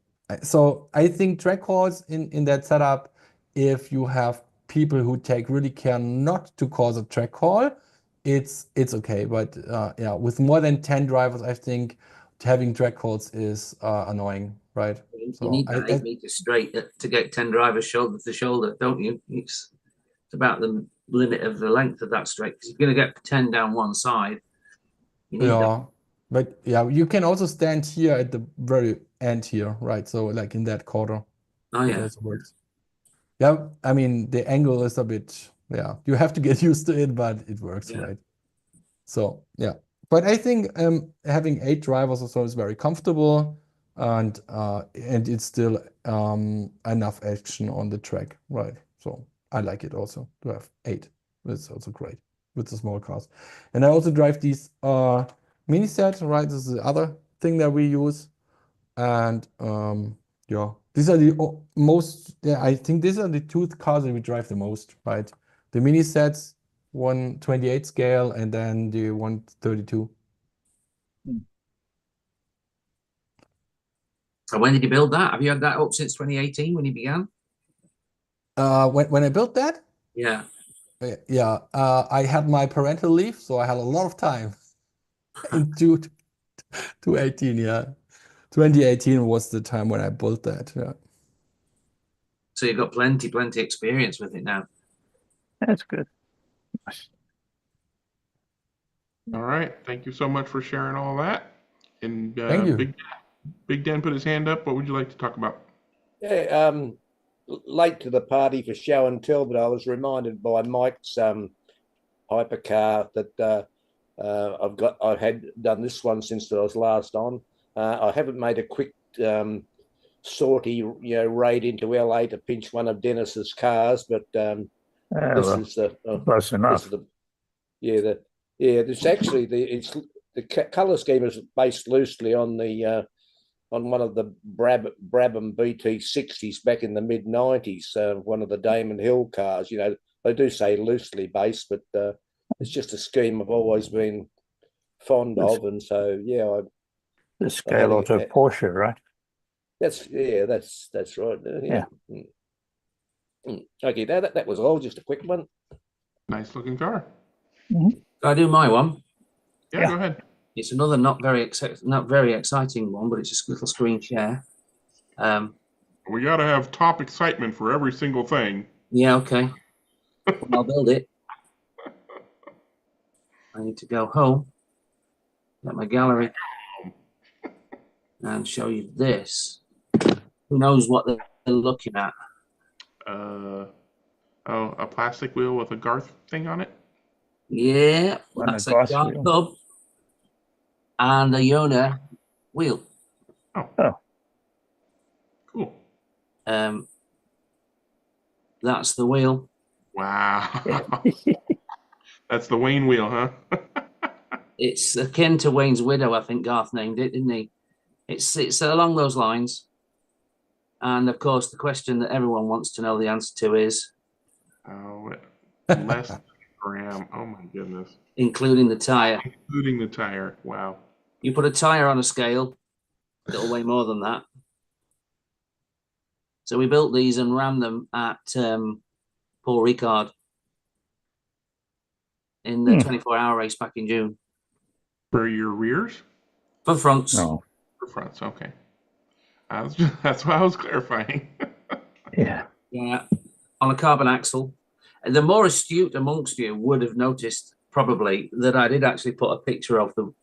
So I think track calls in that setup, if you have people who take really care not to cause a track call, it's okay. But yeah, with more than 10 drivers, I think having track calls is annoying, right? You So need that 8 meters straight to get 10 drivers shoulder to shoulder, don't you? It's about the limit of the length of that straight. Because you're going to get 10 down one side. You need that. yeah, but yeah, you can also stand here at the very end here, right? So like in that quarter, Oh it yeah. also works. Yeah, I mean the angle is a bit, yeah, you have to get used to it, but it works, Yeah. right? So yeah, but I think having 8 drivers or so is very comfortable, and it's still enough action on the track, right? So I like it also to have 8. It's also great with the small cars. And I also drive these mini sets, right? This is the other thing that we use. And yeah, these are the most, yeah, I think these are the 2 cars that we drive the most, right? The mini sets, 128 scale, and then the 132. So when did you build that? Have you had that up since 2018 when you began? When I built that, Yeah. yeah, I had my parental leave, so I had a lot of time in 2018, yeah. 2018 was the time when I built that, yeah. So you've got plenty experience with it now. That's good. All right. Thank you so much for sharing all that. And Thank you. Big Dan put his hand up. What would you like to talk about? Yeah, late to the party for show and tell, but I was reminded by Mike's hypercar that I had done this one since I was last on. I haven't made a quick sortie, raid into LA to pinch one of Dennis's cars, but this is close enough. It's actually the color scheme is based loosely on the on one of the Brabham BT60s back in the mid 90s, one of the Damon Hill cars. They do say loosely based, but it's just a scheme I've always been fond of, and so yeah, the scale auto Porsche, right? That's right. Yeah. Okay, that was all. Just a quick one. Nice looking car. Can I do my one? Yeah, go ahead. It's another not very exciting one, but it's just a little screen share. We got to have top excitement for every single thing. Yeah, okay. I'll build it. I need to go home, get my gallery, and show you this. Who knows what they're looking at? A plastic wheel with a Garth thing on it? Yeah, that's a Garth hub and a Yona wheel. Oh. Cool. That's the wheel. Wow. That's the Wayne wheel, huh? It's akin to Wayne's Widow, I think Garth named it, didn't he? It's along those lines. And of course, the question that everyone wants to know the answer to is less than a gram. Oh my goodness. Including the tire. Including the tire. Wow. You put a tire on a scale, it'll weigh more than that. So we built these and ran them at Paul Ricard in the 24-hour race back in June. For your rears? For fronts. No. For fronts, okay. That's why I was clarifying. Yeah. On a carbon axle. The more astute amongst you would have noticed probably that I did actually put a picture of the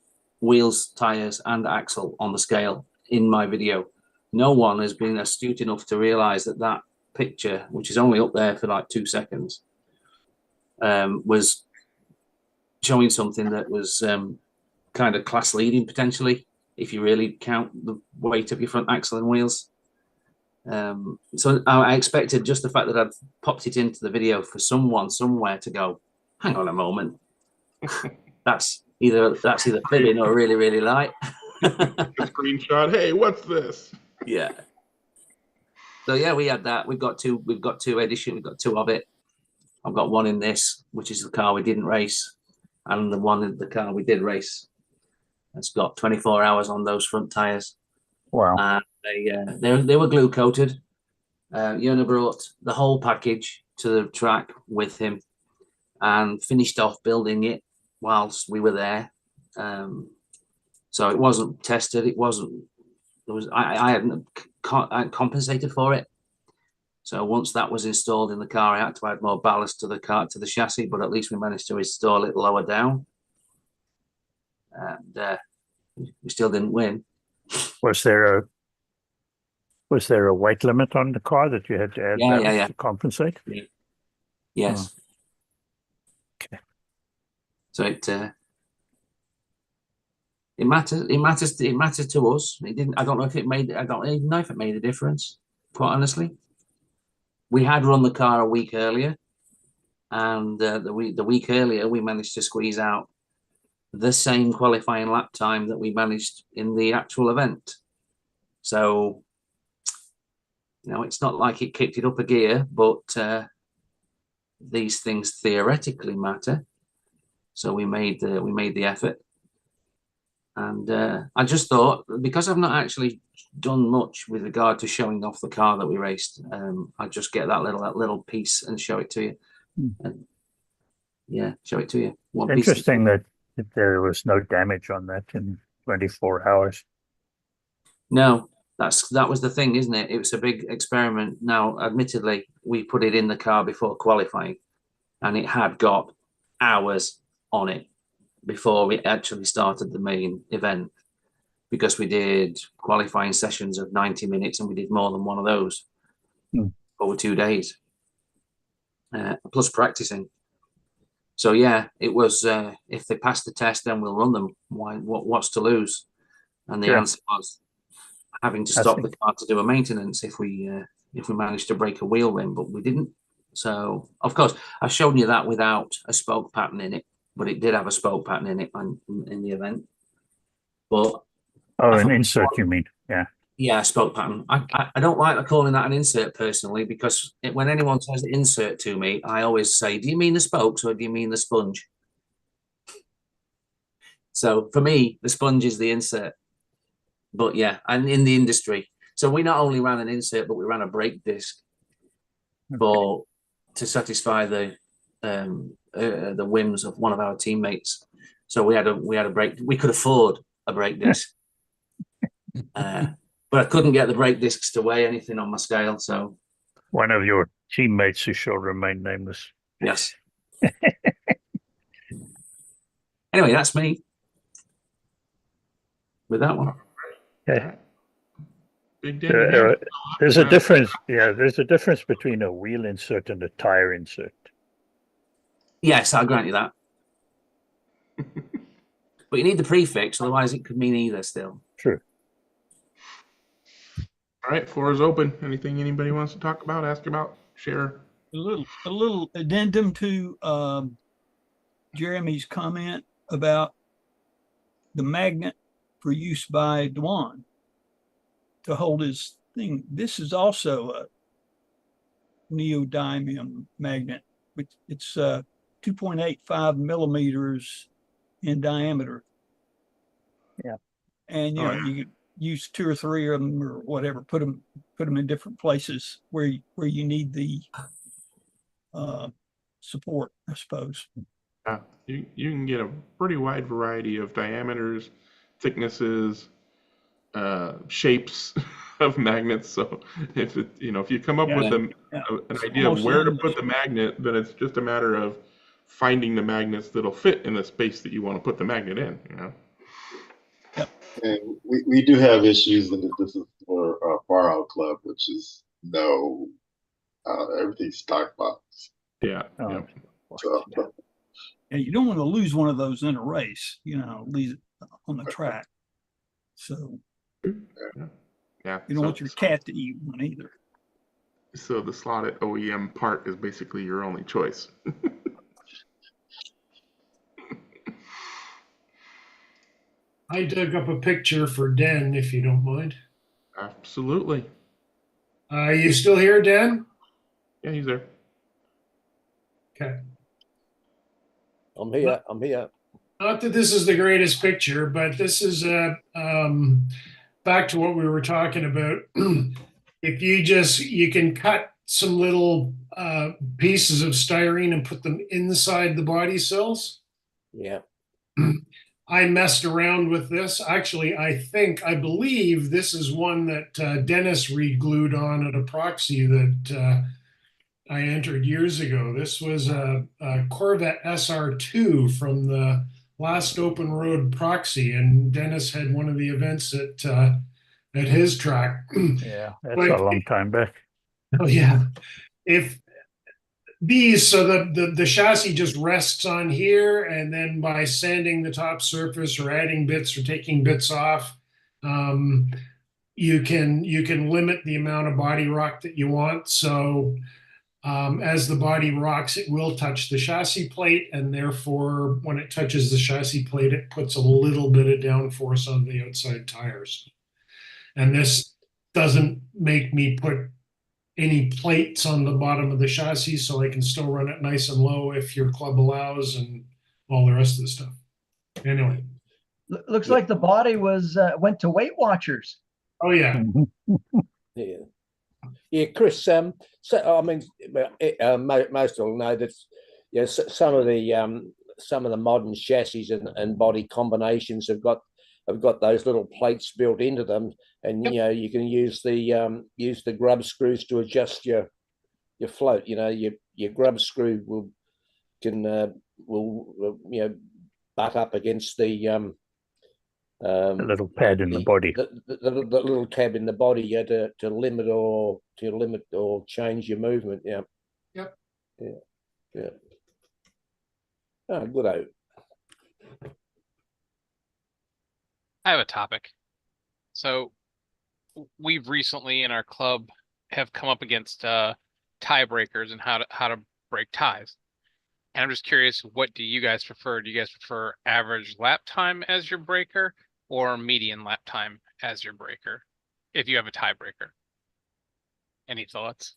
wheels, tires, and axle on the scale in my video. No one has been astute enough to realize that picture, which is only up there for like 2 seconds, was showing something that was kind of class leading potentially, if you really count the weight of your front axle and wheels. So I expected just the fact that I'd popped it into the video for someone somewhere to go, hang on a moment, that's either fibbing or really, really light. A screenshot. Hey, what's this? Yeah. So yeah, we had that. We've got two editions. We've got two of it. I've got one in this, which is the car we didn't race, and the one in the car we did race. It's got 24 hours on those front tires. Wow. They were glue coated. Yona brought the whole package to the track with him and finished off building it whilst we were there. So it wasn't tested. I hadn't compensated for it. So once that was installed in the car, I had to add more ballast to the chassis, but at least we managed to install it lower down. And we still didn't win. Was there a weight limit on the car that you had to add to compensate? Yeah. Yes. Oh. Okay. So it matters. It matters to us. It didn't. I don't know if it made. I don't even know if it made a difference. Quite honestly, we had run the car a week earlier, and the week earlier we managed to squeeze out the same qualifying lap time that we managed in the actual event. So, it's not like it kicked it up a gear, but these things theoretically matter. So we made the effort. And I just thought, because I've not actually done much with regard to showing off the car that we raced, I'd just get that little piece and show it to you. And, show it to you. Interesting that there was no damage on that in 24 hours. No, that was the thing, isn't it? It was a big experiment. Now, admittedly, we put it in the car before qualifying, and it had got hours on it before we actually started the main event, because we did qualifying sessions of 90 minutes and we did more than one of those over 2 days, plus practicing. So yeah, it was, if they pass the test, then we'll run them. What's to lose? And the answer was having to stop the car to do a maintenance if we managed to break a wheel rim, but we didn't. So of course I've shown you that without a spoke pattern in it, but it did have a spoke pattern in it in the event. But an insert, you mean? Yeah, spoke pattern. I don't like calling that an insert personally, because when anyone says insert to me, I always say, do you mean the spokes or do you mean the sponge? So for me, the sponge is the insert. But yeah, and in the industry. So we not only ran an insert, but we ran a brake disc to satisfy the whims of one of our teammates. So we had a brake. We could afford a brake disc. But I couldn't get the brake discs to weigh anything on my scale. So one of your teammates who shall remain nameless. Yes. Anyway, that's me with that one. Okay. Big there's a difference. Yeah, there's a difference between a wheel insert and a tire insert. Yes, I'll grant you that. But you need the prefix, otherwise it could mean either still. True. All right, floor is open. Anything anybody wants to talk about, ask about, share? A little addendum to Jeremy's comment about the magnet for use by Dwan to hold his thing. This is also a neodymium magnet, which it's 2.85 millimeters in diameter. Yeah. And you could use 2 or 3 of them or whatever, put them in different places where you need the support, I suppose. You can get a pretty wide variety of diameters, thicknesses, shapes of magnets. So if you come up with an idea of where to put the magnet, then it's just a matter of finding the magnets that'll fit in the space that you want to put the magnet in. And we do have issues, and this is for Far Out Club, which is everything's stock box. Yeah. So, and you don't want to lose one of those in a race, leave it on the track. So Yeah. You don't want your cat to eat one either. So the slotted OEM part is basically your only choice. I dug up a picture for Den, if you don't mind. Absolutely. You still here, Dan? Yeah, he's there. Okay. I'm here. I'm here. Not that this is the greatest picture, but this is back to what we were talking about. If you can cut some little pieces of styrene and put them inside the body cells. Yeah. I messed around with this. Actually, I believe this is one that Dennis re-glued on at a proxy that I entered years ago. This was a Corvette SR2 from the last open road proxy, and Dennis had one of the events at his track. Yeah, that's a long time back. Oh yeah. If so the chassis just rests on here, and then by sanding the top surface or adding bits or taking bits off, you can limit the amount of body rock that you want. So as the body rocks, it will touch the chassis plate, and therefore when it touches the chassis plate, it puts a little bit of downforce on the outside tires. And this doesn't make me put any plates on the bottom of the chassis, so I can still run it nice and low if your club allows, and all the rest of the stuff. Anyway. Looks like the body was went to Weight Watchers. Oh yeah. Yeah. Yeah, Chris. So I mean, most will know that. Yeah, some of the modern chassis and body combinations have got those little plates built into them, and you can use the grub screws to adjust your float. Your grub screw will butt up against the little pad in the body. The little tab in the body, to limit or change your movement. Yeah. Yep. Yeah. Oh, good. I have a topic. So we've recently in our club have come up against tiebreakers and how to break ties. And I'm just curious, what do you guys prefer? Do you guys prefer average lap time as your breaker or median lap time as your breaker if you have a tiebreaker? Any thoughts?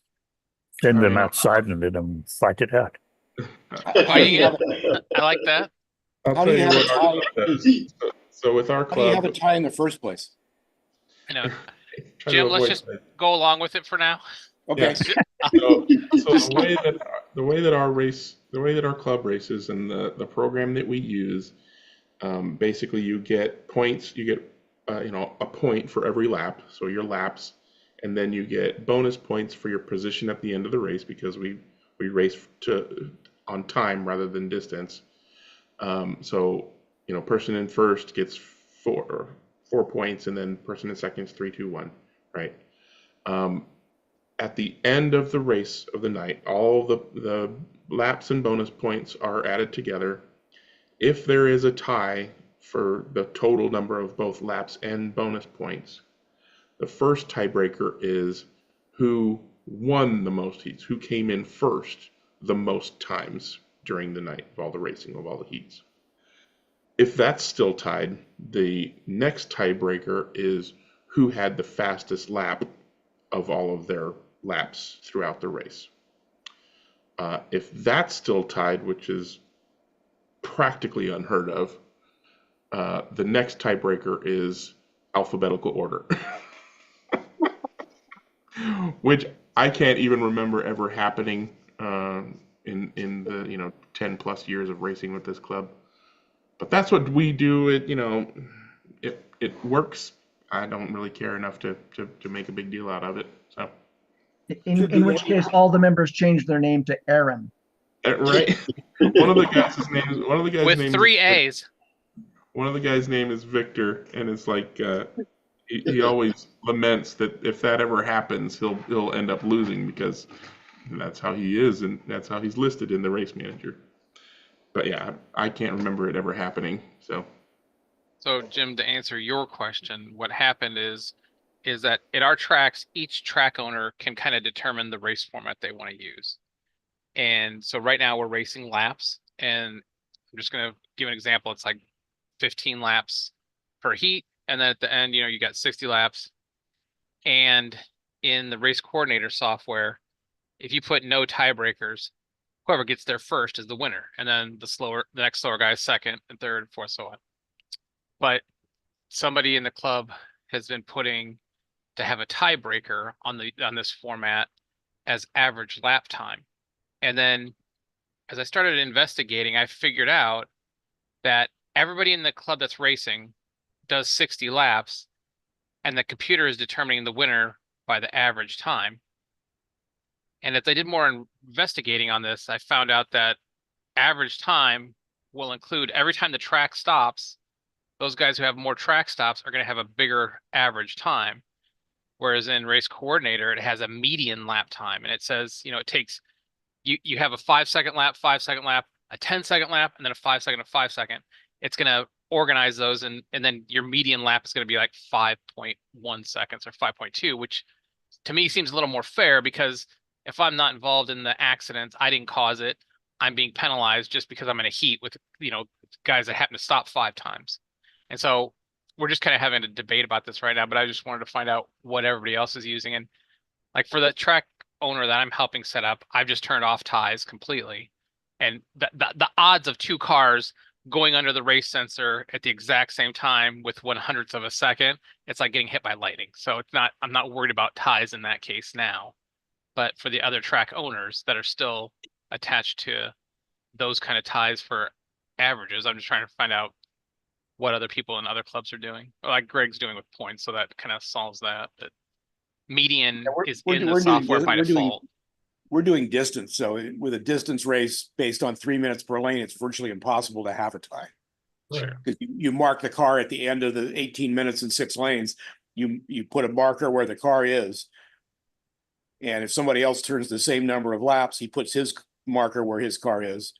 Send them outside and let them fight it out. I like that. How do you have a tie? So with our How do you club, have a tie in the first place? I know. Jim, let's just go along with it for now. Okay. So the way that our club races and the program that we use, basically you get points. You get a point for every lap, so your laps, and then you get bonus points for your position at the end of the race because we race on time rather than distance. So person in first gets four points, and then person in second is 3, 2, 1, right? At the end of the race of the night, all the laps and bonus points are added together. If there is a tie for the total number of both laps and bonus points, the first tiebreaker is who won the most heats, who came in first the most times during the night of all the racing, of all the heats. If that's still tied, the next tiebreaker is who had the fastest lap of all of their laps throughout the race. If that's still tied, which is practically unheard of, the next tiebreaker is alphabetical order, which I can't even remember ever happening in the 10 plus years of racing with this club. But that's what we do. It works. I don't really care enough to make a big deal out of it. So, in which case, all the members change their name to Aaron. Right. One of the guys' with 3 A's. One of the guys' name is Victor, and it's like he always laments that if that ever happens, he'll end up losing because that's how he is, and that's how he's listed in the race manager. But yeah, I can't remember it ever happening. So Jim, to answer your question, what happened is is that in our tracks, each track owner can kind of determine the race format they want to use. And so right now we're racing laps, and I'm just going to give an example. It's like 15 laps per heat. And then at the end, you got 60 laps. And in the race coordinator software, if you put no tiebreakers, whoever gets there first is the winner. And then the next slower guy is second and third and fourth, so on. But somebody in the club has been putting to have a tiebreaker on this format as average lap time. And then as I started investigating, I figured out that everybody in the club that's racing does 60 laps, and the computer is determining the winner by the average time. And as I did more investigating on this, I found out that average time will include every time the track stops, those guys who have more track stops are going to have a bigger average time. Whereas in Race Coordinator, it has a median lap time, and it says, it takes you have a 5-second lap, 5-second lap, a 10-second lap, and then a 5-second, a 5-second. It's going to organize those, and then your median lap is going to be like 5.1 seconds or 5.2, which to me seems a little more fair, because if I'm not involved in the accident, I didn't cause it, I'm being penalized just because I'm in a heat with guys that happen to stop 5 times. And so we're just kind of having a debate about this right now, but I just wanted to find out what everybody else is using. And like for the track owner that I'm helping set up, I've just turned off ties completely. And the odds of 2 cars going under the race sensor at the exact same time with 1/100th of a second, it's like getting hit by lightning. So I'm not worried about ties in that case now. But for the other track owners that are still attached to those kind of ties for averages, I'm just trying to find out what other people in other clubs are doing, like Greg's doing with points. So that kind of solves that. But median is in the software by default. We're doing distance. So with a distance race based on 3 minutes per lane, it's virtually impossible to have a tie. Sure. Because you mark the car at the end of the 18 minutes and 6 lanes. You put a marker where the car is. And if somebody else turns the same number of laps, he puts his marker where his car is.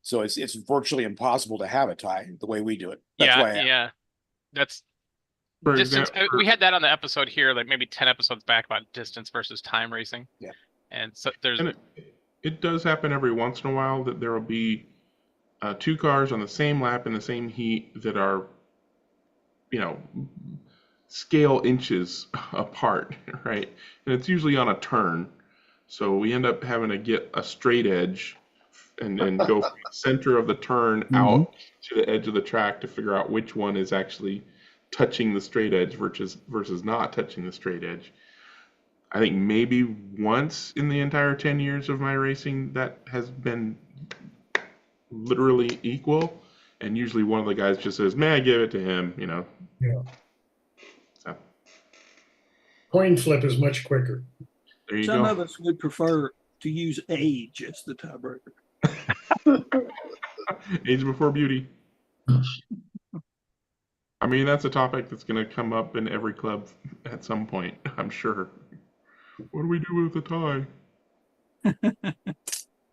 So it's virtually impossible to have a tie the way we do it. That's why that's For distance. example, We had that on the episode here, like maybe 10 episodes back, about distance versus time racing. Yeah. And so there's it does happen every once in a while that there will be 2 cars on the same lap in the same heat that are, scale inches apart, right? And it's usually on a turn. So we end up having to get a straight edge and go from the center of the turn out to the edge of the track to figure out which one is actually touching the straight edge versus not touching the straight edge. I think maybe once in the entire 10 years of my racing that has been literally equal, and usually one of the guys just says, "Man, give it to him," Yeah. So Coin flip is much quicker. there you Some go. of us would prefer to use age as the tiebreaker. Age before beauty. I mean, that's a topic that's going to come up in every club at some point, I'm sure. What do we do with the tie?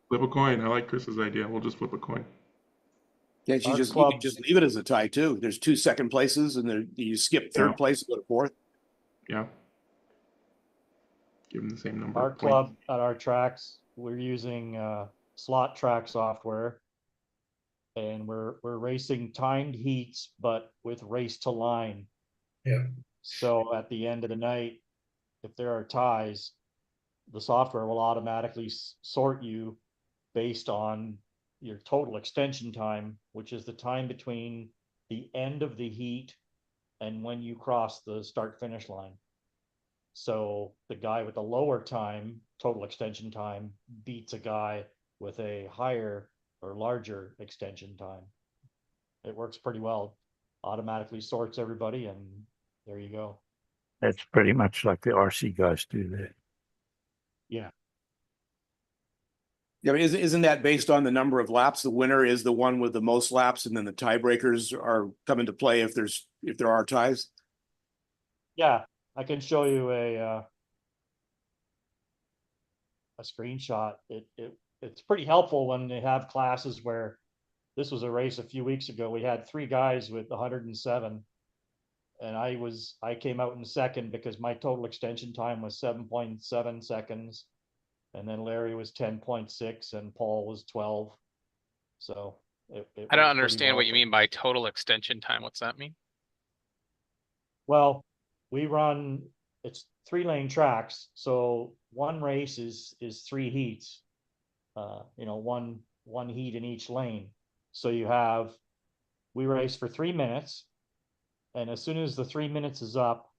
Flip a coin. I like Chris's idea. We'll just flip a coin. you can just leave it as a tie too. There's 2 second places, and you skip third place and go to 4th. Yeah. Give them the same number. Our of points. club at our tracks, we're using slot track software, and we're racing timed heats, but with race to line. Yeah. So at the end of the night, if there are ties, the software will automatically sort you based on your total extension time, which is the time between the end of the heat and when you cross the start finish line. So the guy with the lower time, total extension time, beats a guy with a higher or larger extension time. It works pretty well. Automatically sorts everybody, and there you go. That's pretty much like the RC guys do there. Yeah. Yeah, but isn't that based on the number of laps? The winner is the one with the most laps, and then the tiebreakers are come into play if there are ties. Yeah, I can show you a screenshot. It's pretty helpful when they have classes where this was a race a few weeks ago. We had 3 guys with 107, and I came out in second because my total extension time was 7.7 seconds. And then Larry was 10.6 and Paul was 12. So it I don't worked pretty understand well what you for- mean by total extension time. What's that mean? Well, we run, it's 3-lane tracks. So one race is 3 heats. You know, one heat in each lane. So we race for 3 minutes. And as soon as the 3 minutes is up,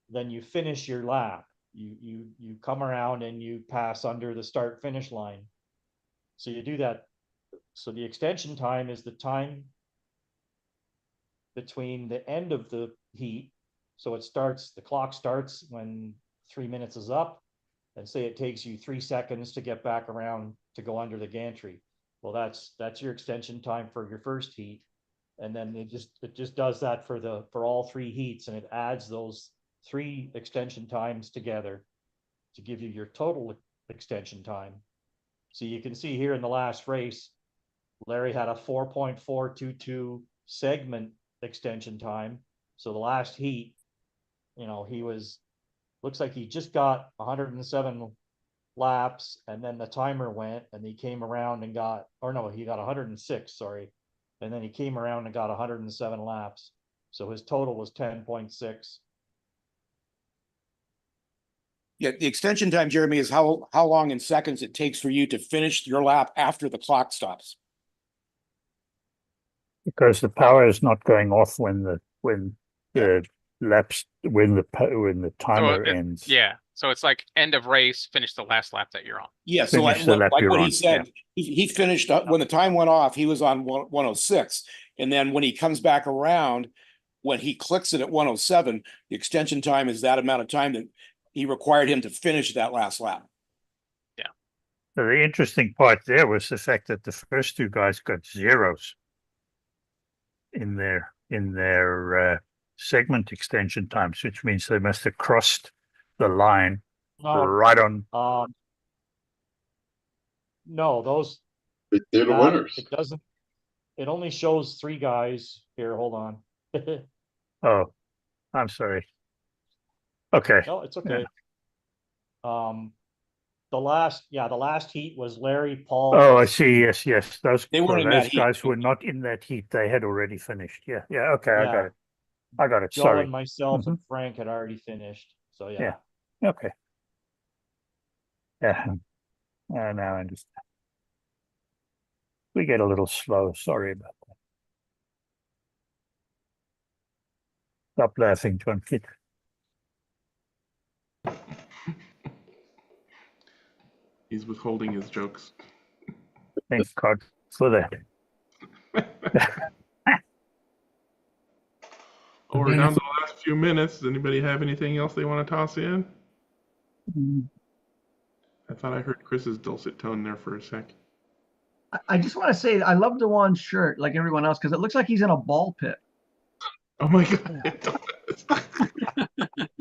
then you finish your lap. You come around and you pass under the start finish line. So you do that. So the extension time is the time between the end of the heat. So the clock starts when 3 minutes is up, and say it takes you 3 seconds to get back around to go under the gantry. Well, that's your extension time for your first heat. And then it just does that for all 3 heats, and it adds those 3 extension times together to give you your total extension time. So you can see here in the last race, Larry had a 4.422 segment extension time. So the last heat, you know, looks like he just got 107 laps, and then the timer went and he came around and he got 106, sorry. And then he came around and got 107 laps. So his total was 10.6. Yeah, the extension time, Jeremy, is how long in seconds it takes for you to finish your lap after the clock stops. Because the power is not going off when the timer ends. Yeah. So it's like end of race, finish the last lap that you're on. Yeah, so like what he said, he finished up when the time went off, he was on 106. And then when he comes back around, when he clicks it at 107, the extension time is that amount of time that he required him to finish that last lap. Yeah. So the interesting part there was the fact that the first 2 guys got zeros in their segment extension times, which means they must have crossed the line right on. No, those they're the winners. It doesn't. It only shows 3 guys here. Hold on. Oh, I'm sorry. Okay. No, it's okay. Yeah. The last heat was Larry, Paul. Oh, I see. Yes. Those guys were not in that heat. They had already finished. Yeah. Okay. Yeah. I got it. Joe Sorry. and myself and Frank had already finished. So yeah. Okay. Yeah. Now I understand. We get a little slow. Sorry about that. Stop laughing, John Kid. He's withholding his jokes. Thank God for that. We're down to the last few minutes. Does anybody have anything else they want to toss in? I thought I heard Chris's dulcet tone there for a sec. I just want to say I love Dewan's shirt like everyone else because it looks like he's in a ball pit. Oh my God.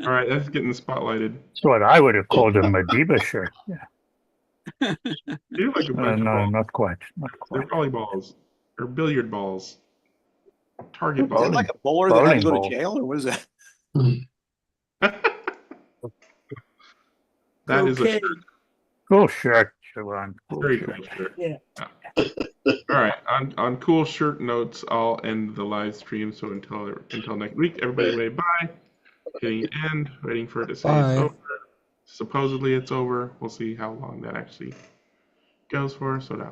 All right, that's getting spotlighted. That's what I would have called a Madiba shirt. Yeah. You're like a bunch of No, balls. not quite. They're volleyballs or billiard balls. Target balls. Is it like a bowler that had to go to jail, or what is that? That is a shirt. Cool shirt, Siobhan. Cool Very shirt. cool shirt. Yeah. All right. On cool shirt notes, I'll end the live stream. So until next week, everybody wave bye. Hitting end, waiting for it to say it's over. Supposedly it's over. We'll see how long that actually goes for. So now.